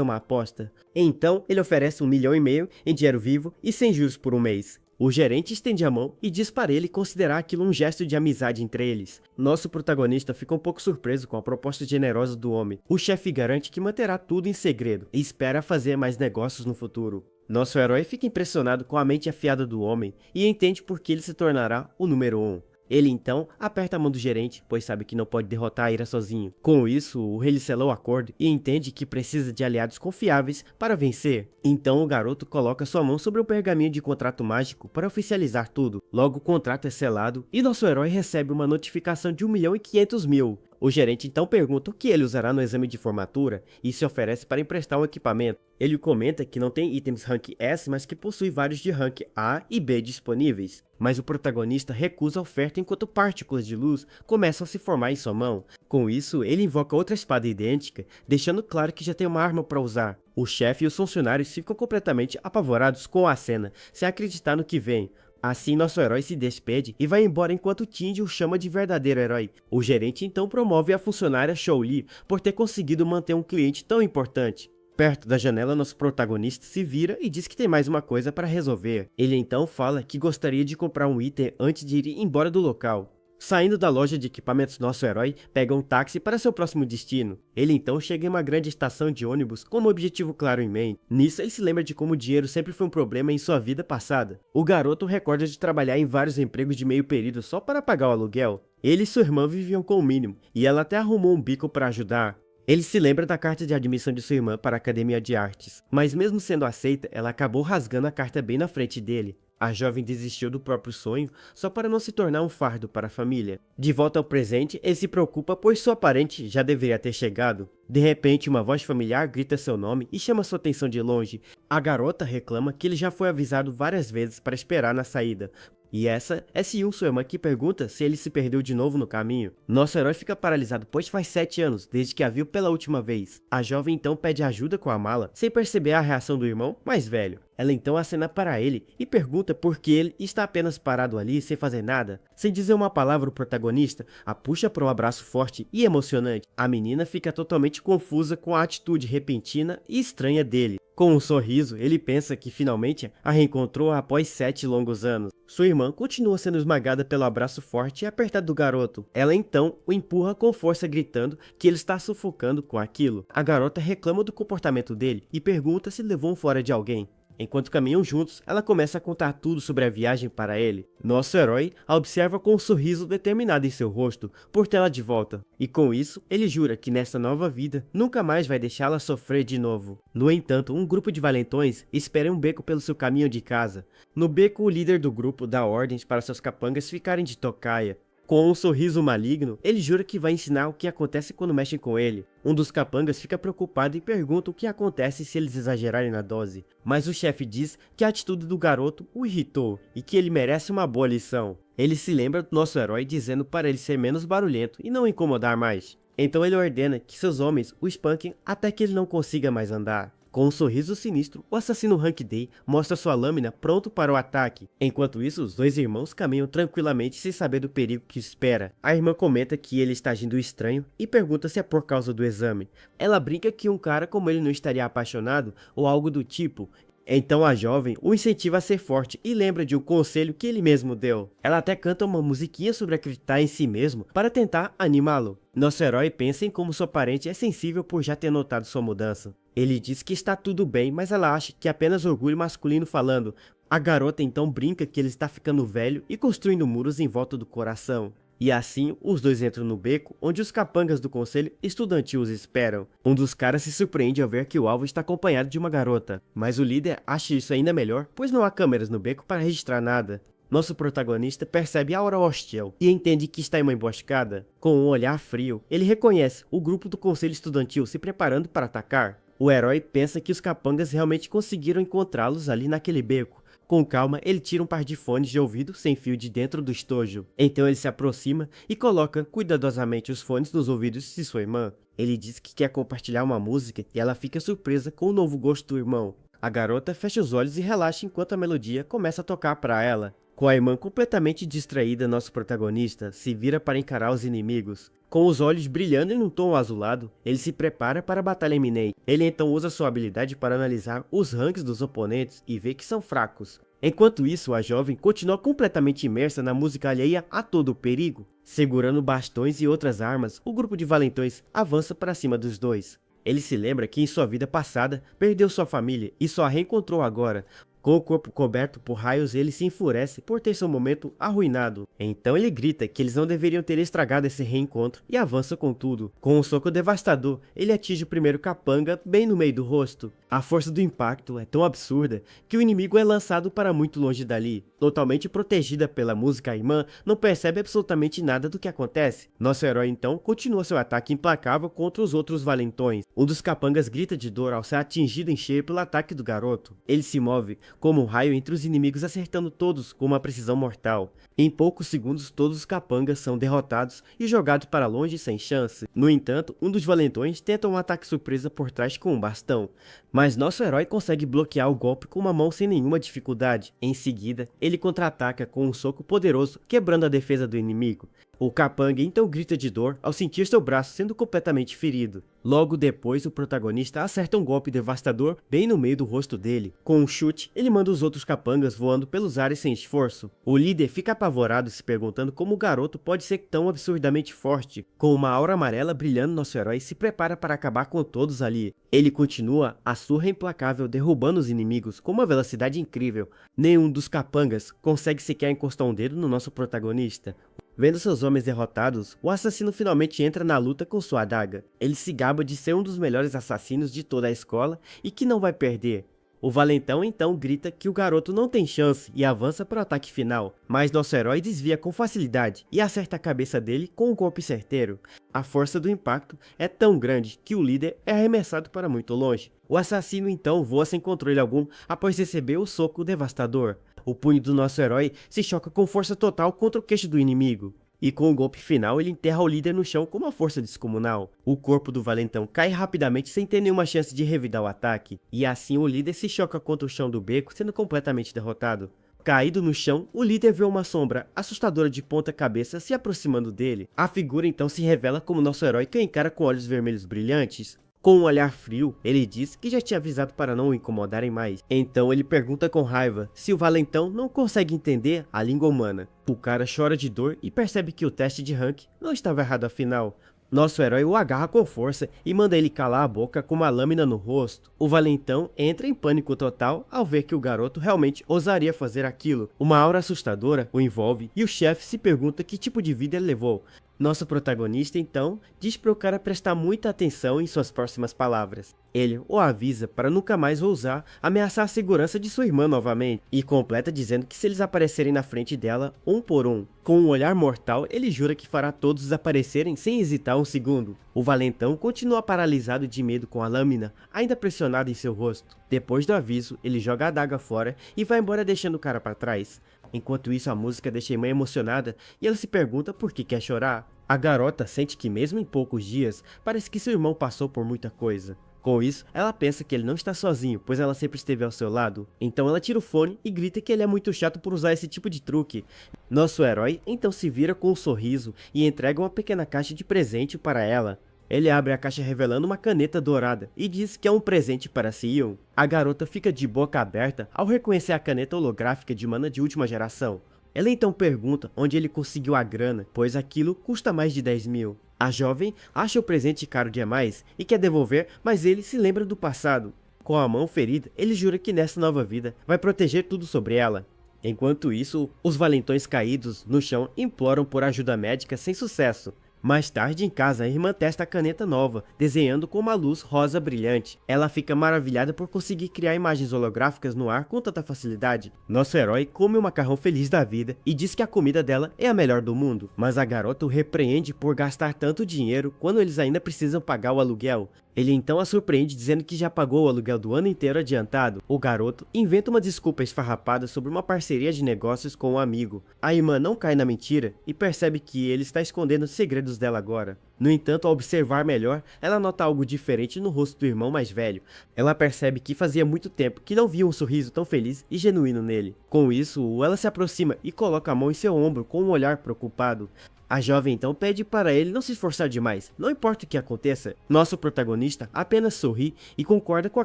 uma aposta. Então, ele oferece 1,5 milhão em dinheiro vivo e sem juros por 1 mês. O gerente estende a mão e diz para ele considerar aquilo um gesto de amizade entre eles. Nosso protagonista fica um pouco surpreso com a proposta generosa do homem. O chefe garante que manterá tudo em segredo e espera fazer mais negócios no futuro. Nosso herói fica impressionado com a mente afiada do homem e entende por que ele se tornará o número 1. Ele então aperta a mão do gerente, pois sabe que não pode derrotar a ira sozinho. Com isso, o rei selou o acordo e entende que precisa de aliados confiáveis para vencer. Então o garoto coloca sua mão sobre um pergaminho de contrato mágico para oficializar tudo. Logo o contrato é selado e nosso herói recebe uma notificação de 1,5 milhão. O gerente então pergunta o que ele usará no exame de formatura e se oferece para emprestar um equipamento. Ele comenta que não tem itens rank S, mas que possui vários de rank A e B disponíveis. Mas o protagonista recusa a oferta enquanto partículas de luz começam a se formar em sua mão. Com isso, ele invoca outra espada idêntica, deixando claro que já tem uma arma para usar. O chefe e os funcionários ficam completamente apavorados com a cena, sem acreditar no que vem. Assim, nosso herói se despede e vai embora enquanto Tindy o chama de verdadeiro herói. O gerente então promove a funcionária Shou-Li por ter conseguido manter um cliente tão importante. Perto da janela, nosso protagonista se vira e diz que tem mais uma coisa para resolver. Ele então fala que gostaria de comprar um item antes de ir embora do local. Saindo da loja de equipamentos, nosso herói pega um táxi para seu próximo destino. Ele então chega em uma grande estação de ônibus com um objetivo claro em mente. Nisso ele se lembra de como o dinheiro sempre foi um problema em sua vida passada. O garoto recorda de trabalhar em vários empregos de meio período só para pagar o aluguel. Ele e sua irmã viviam com o mínimo, e ela até arrumou um bico para ajudar. Ele se lembra da carta de admissão de sua irmã para a Academia de Artes, mas mesmo sendo aceita, ela acabou rasgando a carta bem na frente dele. A jovem desistiu do próprio sonho só para não se tornar um fardo para a família. De volta ao presente, ele se preocupa pois sua parente já deveria ter chegado. De repente, uma voz familiar grita seu nome e chama sua atenção de longe. A garota reclama que ele já foi avisado várias vezes para esperar na saída. E essa é Siun, sua irmã, que pergunta se ele se perdeu de novo no caminho. Nosso herói fica paralisado, pois faz 7 anos, desde que a viu pela última vez. A jovem então pede ajuda com a mala, sem perceber a reação do irmão mais velho. Ela então acena para ele e pergunta por que ele está apenas parado ali sem fazer nada. Sem dizer uma palavra, o protagonista a puxa para um abraço forte e emocionante. A menina fica totalmente confusa com a atitude repentina e estranha dele. Com um sorriso, ele pensa que finalmente a reencontrou após 7 longos anos. Sua irmã continua sendo esmagada pelo abraço forte e apertado do garoto. Ela então o empurra com força, gritando que ele está sufocando com aquilo. A garota reclama do comportamento dele e pergunta se levou um fora de alguém. Enquanto caminham juntos, ela começa a contar tudo sobre a viagem para ele. Nosso herói a observa com um sorriso determinado em seu rosto por tê-la de volta. E com isso, ele jura que nessa nova vida, nunca mais vai deixá-la sofrer de novo. No entanto, um grupo de valentões espera em um beco pelo seu caminho de casa. No beco, o líder do grupo dá ordens para seus capangas ficarem de tocaia. Com um sorriso maligno, ele jura que vai ensinar o que acontece quando mexem com ele. Um dos capangas fica preocupado e pergunta o que acontece se eles exagerarem na dose. Mas o chefe diz que a atitude do garoto o irritou e que ele merece uma boa lição. Ele se lembra do nosso herói dizendo para ele ser menos barulhento e não incomodar mais. Então ele ordena que seus homens o espanquem até que ele não consiga mais andar. Com um sorriso sinistro, o assassino Hank Day mostra sua lâmina pronto para o ataque. Enquanto isso, os dois irmãos caminham tranquilamente sem saber do perigo que os espera. A irmã comenta que ele está agindo estranho e pergunta se é por causa do exame. Ela brinca que um cara como ele não estaria apaixonado ou algo do tipo. Então a jovem o incentiva a ser forte e lembra de um conselho que ele mesmo deu. Ela até canta uma musiquinha sobre acreditar em si mesmo para tentar animá-lo. Nosso herói pensa em como sua parente é sensível por já ter notado sua mudança. Ele diz que está tudo bem, mas ela acha que é apenas orgulho masculino falando. A garota então brinca que ele está ficando velho e construindo muros em volta do coração. E assim, os dois entram no beco, onde os capangas do conselho estudantil os esperam. Um dos caras se surpreende ao ver que o alvo está acompanhado de uma garota, mas o líder acha isso ainda melhor, pois não há câmeras no beco para registrar nada. Nosso protagonista percebe a aura hostil e entende que está em uma emboscada. Com um olhar frio, ele reconhece o grupo do conselho estudantil se preparando para atacar. O herói pensa que os capangas realmente conseguiram encontrá-los ali naquele beco. Com calma, ele tira um par de fones de ouvido sem fio de dentro do estojo. Então ele se aproxima e coloca cuidadosamente os fones nos ouvidos de sua irmã. Ele diz que quer compartilhar uma música e ela fica surpresa com o novo gosto do irmão. A garota fecha os olhos e relaxa enquanto a melodia começa a tocar para ela. Com a irmã completamente distraída, nosso protagonista se vira para encarar os inimigos. Com os olhos brilhando em um tom azulado, ele se prepara para a batalha iminente. Ele então usa sua habilidade para analisar os ranks dos oponentes e vê que são fracos. Enquanto isso, a jovem continua completamente imersa na música alheia a todo o perigo. Segurando bastões e outras armas, o grupo de valentões avança para cima dos dois. Ele se lembra que em sua vida passada perdeu sua família e só a reencontrou agora. Com o corpo coberto por raios, ele se enfurece por ter seu momento arruinado. Então ele grita que eles não deveriam ter estragado esse reencontro e avança com tudo. Com um soco devastador, ele atinge o primeiro capanga bem no meio do rosto. A força do impacto é tão absurda que o inimigo é lançado para muito longe dali. Totalmente protegida pela música, a irmã não percebe absolutamente nada do que acontece. Nosso herói então continua seu ataque implacável contra os outros valentões. Um dos capangas grita de dor ao ser atingido em cheio pelo ataque do garoto. Ele se move como um raio entre os inimigos, acertando todos com uma precisão mortal. Em poucos segundos, todos os capangas são derrotados e jogados para longe sem chance. No entanto, um dos valentões tenta um ataque surpresa por trás com um bastão, mas nosso herói consegue bloquear o golpe com uma mão sem nenhuma dificuldade. Em seguida, ele contra-ataca com um soco poderoso, quebrando a defesa do inimigo. O capanga então grita de dor ao sentir seu braço sendo completamente ferido. Logo depois, o protagonista acerta um golpe devastador bem no meio do rosto dele. Com um chute, ele manda os outros capangas voando pelos ares sem esforço. O líder fica apavorado, se perguntando como o garoto pode ser tão absurdamente forte. Com uma aura amarela brilhando, nosso herói se prepara para acabar com todos ali. Ele continua a surra implacável, derrubando os inimigos com uma velocidade incrível. Nenhum dos capangas consegue sequer encostar um dedo no nosso protagonista. Vendo seus homens derrotados, o assassino finalmente entra na luta com sua adaga. Ele se gaba de ser um dos melhores assassinos de toda a escola e que não vai perder. O valentão então grita que o garoto não tem chance e avança para o ataque final, mas nosso herói desvia com facilidade e acerta a cabeça dele com um golpe certeiro. A força do impacto é tão grande que o líder é arremessado para muito longe. O assassino então voa sem controle algum após receber o soco devastador. O punho do nosso herói se choca com força total contra o queixo do inimigo. E com o golpe final, ele enterra o líder no chão com uma força descomunal. O corpo do valentão cai rapidamente sem ter nenhuma chance de revidar o ataque. E assim o líder se choca contra o chão do beco, sendo completamente derrotado. Caído no chão, o líder vê uma sombra assustadora de ponta cabeça se aproximando dele. A figura então se revela como nosso herói, que o encara com olhos vermelhos brilhantes. Com um olhar frio, ele diz que já tinha avisado para não o incomodarem mais. Então ele pergunta com raiva se o valentão não consegue entender a língua humana. O cara chora de dor e percebe que o teste de Hank não estava errado afinal. Nosso herói o agarra com força e manda ele calar a boca com uma lâmina no rosto. O valentão entra em pânico total ao ver que o garoto realmente ousaria fazer aquilo. Uma aura assustadora o envolve e o chefe se pergunta que tipo de vida ele levou. Nosso protagonista, então, diz para o cara prestar muita atenção em suas próximas palavras. Ele o avisa para nunca mais ousar ameaçar a segurança de sua irmã novamente, e completa dizendo que se eles aparecerem na frente dela, um por um, com um olhar mortal, ele jura que fará todos desaparecerem sem hesitar um segundo. O valentão continua paralisado de medo com a lâmina ainda pressionada em seu rosto. Depois do aviso, ele joga a adaga fora e vai embora deixando o cara para trás. Enquanto isso, a música deixa a irmã emocionada e ela se pergunta por que quer chorar. A garota sente que mesmo em poucos dias, parece que seu irmão passou por muita coisa. Com isso, ela pensa que ele não está sozinho, pois ela sempre esteve ao seu lado. Então ela tira o fone e grita que ele é muito chato por usar esse tipo de truque. Nosso herói então se vira com um sorriso e entrega uma pequena caixa de presente para ela. Ele abre a caixa revelando uma caneta dourada e diz que é um presente para Sion. A garota fica de boca aberta ao reconhecer a caneta holográfica de mana de última geração. Ela então pergunta onde ele conseguiu a grana, pois aquilo custa mais de 10 mil. A jovem acha o presente caro demais e quer devolver, mas ele se lembra do passado. Com a mão ferida, ele jura que nessa nova vida vai proteger tudo sobre ela. Enquanto isso, os valentões caídos no chão imploram por ajuda médica sem sucesso. Mais tarde em casa, a irmã testa a caneta nova, desenhando com uma luz rosa brilhante. Ela fica maravilhada por conseguir criar imagens holográficas no ar com tanta facilidade. Nosso herói come o macarrão feliz da vida e diz que a comida dela é a melhor do mundo. Mas a garota o repreende por gastar tanto dinheiro quando eles ainda precisam pagar o aluguel. Ele então a surpreende dizendo que já pagou o aluguel do ano inteiro adiantado. O garoto inventa uma desculpa esfarrapada sobre uma parceria de negócios com um amigo. A irmã não cai na mentira e percebe que ele está escondendo os segredos dela agora. No entanto, ao observar melhor, ela nota algo diferente no rosto do irmão mais velho. Ela percebe que fazia muito tempo que não via um sorriso tão feliz e genuíno nele. Com isso, ela se aproxima e coloca a mão em seu ombro com um olhar preocupado. A jovem então pede para ele não se esforçar demais, não importa o que aconteça. Nosso protagonista apenas sorri e concorda com a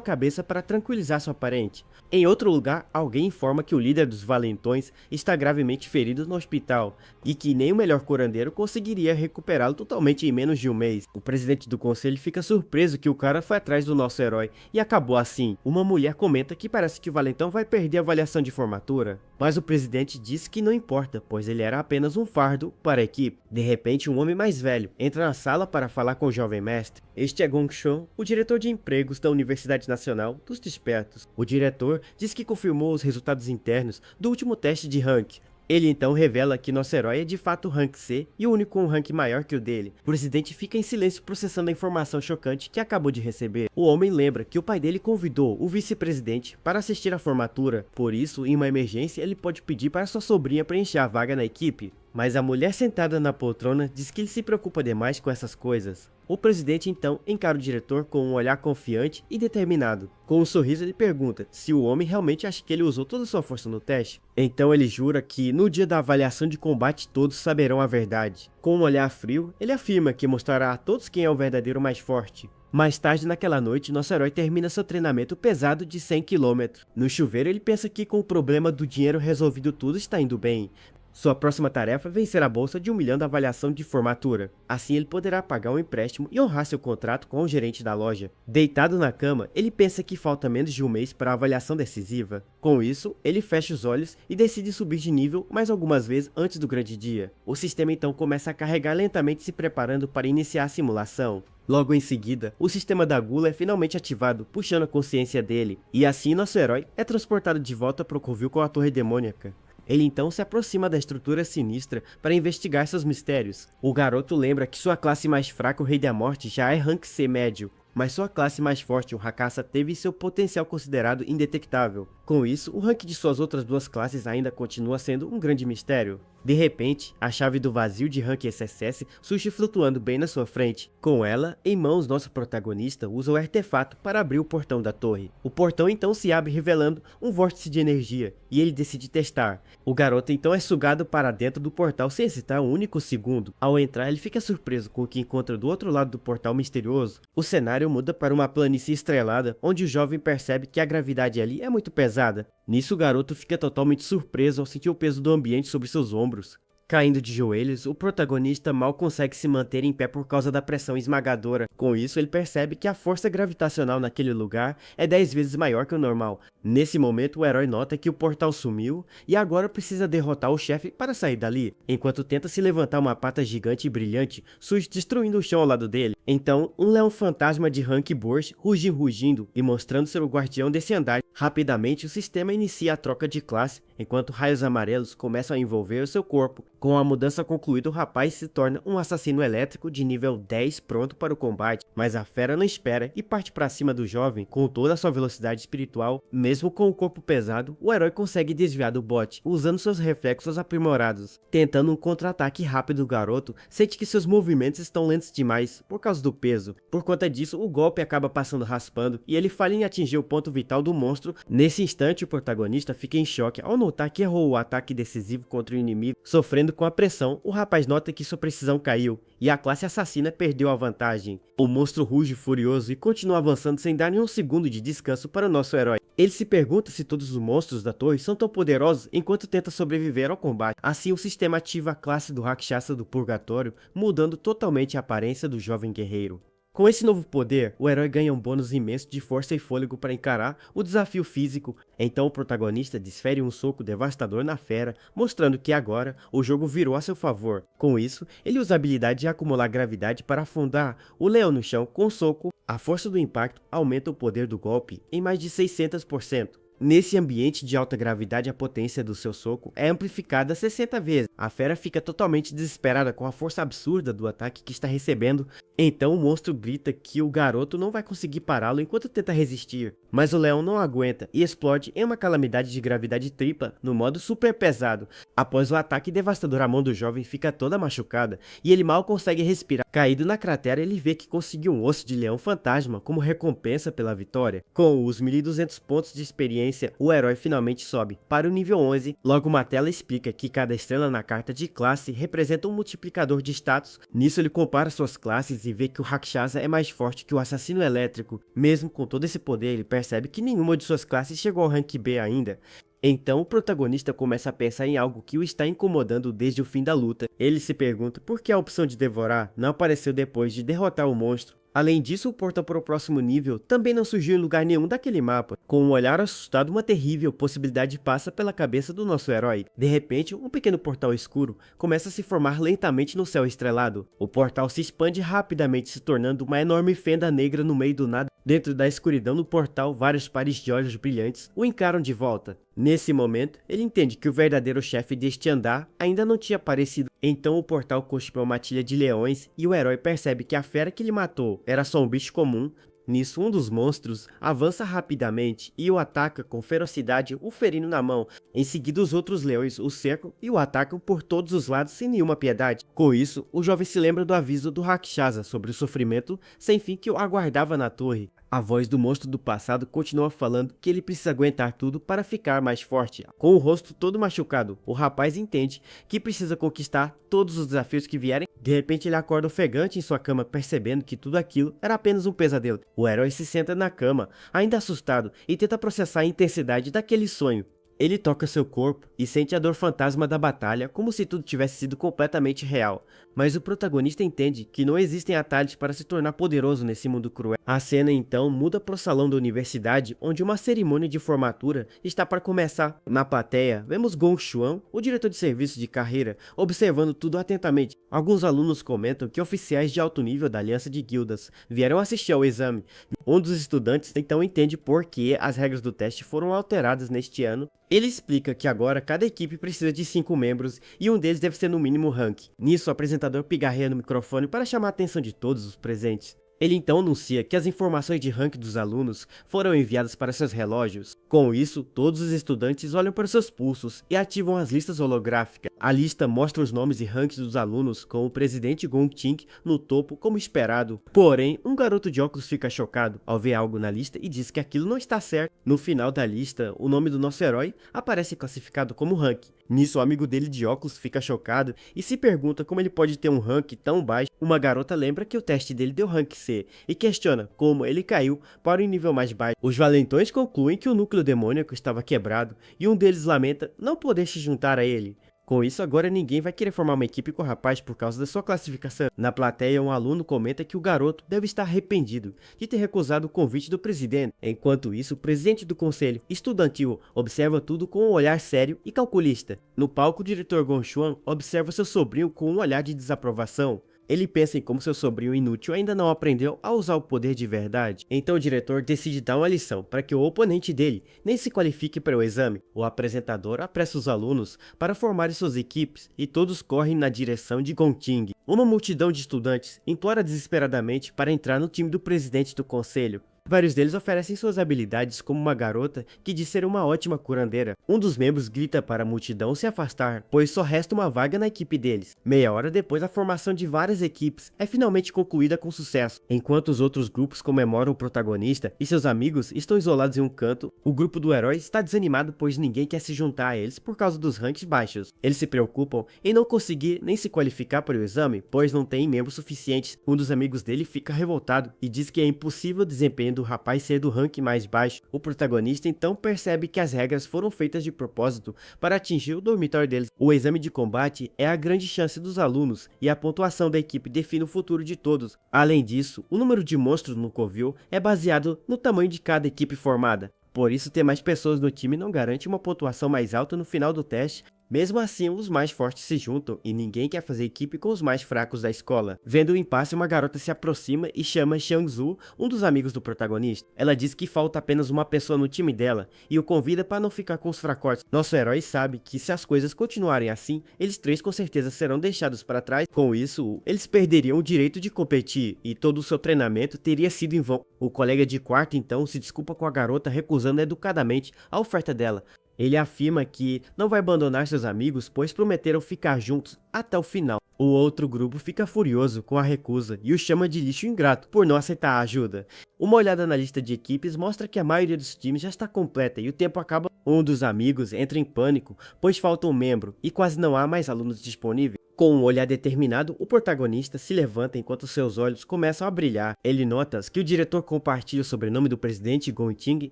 cabeça para tranquilizar sua parente. Em outro lugar, alguém informa que o líder dos valentões está gravemente ferido no hospital e que nem o melhor curandeiro conseguiria recuperá-lo totalmente em menos de um mês. O presidente do conselho fica surpreso que o cara foi atrás do nosso herói e acabou assim. Uma mulher comenta que parece que o valentão vai perder a avaliação de formatura, mas o presidente diz que não importa, pois ele era apenas um fardo para a equipe. De repente, um homem mais velho entra na sala para falar com o jovem mestre. Este é Gong Shou, o diretor de empregos da Universidade Nacional dos Despertos. O diretor diz que confirmou os resultados internos do último teste de rank. Ele então revela que nosso herói é de fato rank C e o único com um rank maior que o dele. O presidente fica em silêncio processando a informação chocante que acabou de receber. O homem lembra que o pai dele convidou o vice-presidente para assistir à formatura, por isso, em uma emergência, ele pode pedir para sua sobrinha preencher a vaga na equipe. Mas a mulher sentada na poltrona diz que ele se preocupa demais com essas coisas. O presidente então encara o diretor com um olhar confiante e determinado. Com um sorriso ele pergunta se o homem realmente acha que ele usou toda sua força no teste. Então ele jura que no dia da avaliação de combate todos saberão a verdade. Com um olhar frio, ele afirma que mostrará a todos quem é o verdadeiro mais forte. Mais tarde naquela noite, nosso herói termina seu treinamento pesado de 100 km. No chuveiro ele pensa que com o problema do dinheiro resolvido tudo está indo bem. Sua próxima tarefa é vencer a bolsa de 1 milhão da avaliação de formatura. Assim ele poderá pagar um empréstimo e honrar seu contrato com o gerente da loja. Deitado na cama, ele pensa que falta menos de um mês para a avaliação decisiva. Com isso, ele fecha os olhos e decide subir de nível mais algumas vezes antes do grande dia. O sistema então começa a carregar lentamente, se preparando para iniciar a simulação. Logo em seguida, o sistema da gula é finalmente ativado, puxando a consciência dele. E assim nosso herói é transportado de volta para o covil com a torre demônica. Ele então se aproxima da estrutura sinistra para investigar seus mistérios. O garoto lembra que sua classe mais fraca, o Rei da Morte, já é rank C médio, mas sua classe mais forte, o Hakasa, teve seu potencial considerado indetectável. Com isso, o rank de suas outras duas classes ainda continua sendo um grande mistério. De repente, a chave do vazio de rank SSS surge flutuando bem na sua frente. Com ela, em mãos, nosso protagonista usa o artefato para abrir o portão da torre. O portão então se abre revelando um vórtice de energia, e ele decide testar. O garoto então é sugado para dentro do portal sem hesitar um único segundo. Ao entrar, ele fica surpreso com o que encontra do outro lado do portal misterioso. O cenário muda para uma planície estrelada, onde o jovem percebe que a gravidade ali é muito pesada. Nisso, o garoto fica totalmente surpreso ao sentir o peso do ambiente sobre seus ombros. Caindo de joelhos, o protagonista mal consegue se manter em pé por causa da pressão esmagadora. Com isso, ele percebe que a força gravitacional naquele lugar é 10 vezes maior que o normal. Nesse momento, o herói nota que o portal sumiu e agora precisa derrotar o chefe para sair dali. Enquanto tenta se levantar, uma pata gigante e brilhante surge destruindo o chão ao lado dele. Então, um leão fantasma de Hank Burst rugindo e mostrando ser o guardião desse andar. Rapidamente, o sistema inicia a troca de classe, enquanto raios amarelos começam a envolver o seu corpo. Com a mudança concluída, o rapaz se torna um assassino elétrico de nível 10 pronto para o combate, mas a fera não espera e parte para cima do jovem com toda a sua velocidade espiritual. Mesmo com o corpo pesado, o herói consegue desviar do bot, usando seus reflexos aprimorados. Tentando um contra-ataque rápido, o garoto sente que seus movimentos estão lentos demais por causa do peso. Por conta disso, o golpe acaba passando raspando e ele falha em atingir o ponto vital do monstro. Nesse instante, o protagonista fica em choque ao notar que errou o ataque decisivo contra o inimigo. Sofrendo com a pressão, o rapaz nota que sua precisão caiu e a classe assassina perdeu a vantagem. O monstro ruge furioso e continua avançando sem dar nenhum segundo de descanso para o nosso herói. Ele se pergunta se todos os monstros da torre são tão poderosos enquanto tenta sobreviver ao combate. Assim, o sistema ativa a classe do Rakshasa do Purgatório, mudando totalmente a aparência do jovem guerreiro. Com esse novo poder, o herói ganha um bônus imenso de força e fôlego para encarar o desafio físico. Então o protagonista desfere um soco devastador na fera, mostrando que agora o jogo virou a seu favor. Com isso, ele usa a habilidade de acumular gravidade para afundar o leão no chão com um soco. A força do impacto aumenta o poder do golpe em mais de 600%. Nesse ambiente de alta gravidade, a potência do seu soco é amplificada 60 vezes. A fera fica totalmente desesperada com a força absurda do ataque que está recebendo. Então o monstro grita que o garoto não vai conseguir pará-lo enquanto tenta resistir. Mas o leão não aguenta e explode em uma calamidade de gravidade tripla no modo super pesado. Após o ataque devastador, a mão do jovem fica toda machucada e ele mal consegue respirar. Caído na cratera, ele vê que conseguiu um osso de leão fantasma como recompensa pela vitória. Com os 1200 pontos de experiência, o herói finalmente sobe para o nível 11. Logo uma tela explica que cada estrela na carta de classe representa um multiplicador de status. Nisso ele compara suas classes e vê que o Rakshasa é mais forte que o assassino elétrico. Mesmo com todo esse poder, ele percebe que nenhuma de suas classes chegou ao rank B ainda. Então o protagonista começa a pensar em algo que o está incomodando desde o fim da luta. Ele se pergunta por que a opção de devorar não apareceu depois de derrotar o monstro. Além disso, o portal para o próximo nível também não surgiu em lugar nenhum daquele mapa. Com um olhar assustado, uma terrível possibilidade passa pela cabeça do nosso herói. De repente, um pequeno portal escuro começa a se formar lentamente no céu estrelado. O portal se expande rapidamente, se tornando uma enorme fenda negra no meio do nada. Dentro da escuridão do portal, vários pares de olhos brilhantes o encaram de volta. Nesse momento, ele entende que o verdadeiro chefe deste andar ainda não tinha aparecido. Então o portal cospe uma matilha de leões e o herói percebe que a fera que ele matou era só um bicho comum. Nisso, um dos monstros avança rapidamente e o ataca com ferocidade, o ferindo na mão. Em seguida, os outros leões o cercam e o atacam por todos os lados sem nenhuma piedade. Com isso, o jovem se lembra do aviso do Rakshasa sobre o sofrimento sem fim que o aguardava na torre. A voz do monstro do passado continua falando que ele precisa aguentar tudo para ficar mais forte. Com o rosto todo machucado, o rapaz entende que precisa conquistar todos os desafios que vierem. De repente ele acorda ofegante em sua cama, percebendo que tudo aquilo era apenas um pesadelo. O herói se senta na cama, ainda assustado, e tenta processar a intensidade daquele sonho. Ele toca seu corpo e sente a dor fantasma da batalha, como se tudo tivesse sido completamente real. Mas o protagonista entende que não existem atalhos para se tornar poderoso nesse mundo cruel. A cena então muda para o salão da universidade, onde uma cerimônia de formatura está para começar. Na plateia, vemos Gong Xuan, o diretor de serviço de carreira, observando tudo atentamente. Alguns alunos comentam que oficiais de alto nível da Aliança de Guildas vieram assistir ao exame. Um dos estudantes então entende por que as regras do teste foram alteradas neste ano. Ele explica que agora cada equipe precisa de 5 membros e um deles deve ser no mínimo rank. Nisso, o apresentador pigarreia no microfone para chamar a atenção de todos os presentes. Ele então anuncia que as informações de rank dos alunos foram enviadas para seus relógios. Com isso, todos os estudantes olham para seus pulsos e ativam as listas holográficas. A lista mostra os nomes e ranks dos alunos, com o presidente Gong Ching no topo como esperado. Porém, um garoto de óculos fica chocado ao ver algo na lista e diz que aquilo não está certo. No final da lista, o nome do nosso herói aparece classificado como rank. Nisso, o amigo dele de óculos fica chocado e se pergunta como ele pode ter um rank tão baixo. Uma garota lembra que o teste dele deu rank C e questiona como ele caiu para um nível mais baixo. Os valentões concluem que o núcleo demoníaco estava quebrado e um deles lamenta não poder se juntar a ele. Com isso, agora ninguém vai querer formar uma equipe com o rapaz por causa da sua classificação. Na plateia, um aluno comenta que o garoto deve estar arrependido de ter recusado o convite do presidente. Enquanto isso, o presidente do conselho estudantil observa tudo com um olhar sério e calculista. No palco, o diretor Gong Xuan observa seu sobrinho com um olhar de desaprovação. Ele pensa em como seu sobrinho inútil ainda não aprendeu a usar o poder de verdade. Então o diretor decide dar uma lição para que o oponente dele nem se qualifique para o exame. O apresentador apressa os alunos para formarem suas equipes e todos correm na direção de Gongting. Uma multidão de estudantes implora desesperadamente para entrar no time do presidente do conselho. Vários deles oferecem suas habilidades, como uma garota que diz ser uma ótima curandeira. Um dos membros grita para a multidão se afastar, pois só resta uma vaga na equipe deles. Meia hora depois, a formação de várias equipes é finalmente concluída com sucesso. Enquanto os outros grupos comemoram o protagonista e seus amigos estão isolados em um canto, o grupo do herói está desanimado pois ninguém quer se juntar a eles por causa dos ranks baixos. Eles se preocupam em não conseguir nem se qualificar para o exame, pois não têm membros suficientes. Um dos amigos dele fica revoltado e diz que é impossível o desempenho do rapaz ser do ranking mais baixo. O protagonista então percebe que as regras foram feitas de propósito para atingir o dormitório deles. O exame de combate é a grande chance dos alunos e a pontuação da equipe define o futuro de todos. Além disso, o número de monstros no covil é baseado no tamanho de cada equipe formada. Por isso, ter mais pessoas no time não garante uma pontuação mais alta no final do teste. Mesmo assim, os mais fortes se juntam e ninguém quer fazer equipe com os mais fracos da escola. Vendo o impasse, uma garota se aproxima e chama Xiangzu, um dos amigos do protagonista. Ela diz que falta apenas uma pessoa no time dela e o convida para não ficar com os fracotes. Nosso herói sabe que se as coisas continuarem assim, eles três com certeza serão deixados para trás. Com isso, eles perderiam o direito de competir e todo o seu treinamento teria sido em vão. O colega de quarto então se desculpa com a garota, recusando educadamente a oferta dela. Ele afirma que não vai abandonar seus amigos, pois prometeram ficar juntos até o final. O outro grupo fica furioso com a recusa e o chama de lixo ingrato por não aceitar a ajuda. Uma olhada na lista de equipes mostra que a maioria dos times já está completa e o tempo acaba. Um dos amigos entra em pânico, pois falta um membro e quase não há mais alunos disponíveis. Com um olhar determinado, o protagonista se levanta enquanto seus olhos começam a brilhar. Ele nota que o diretor compartilha o sobrenome do presidente Gongting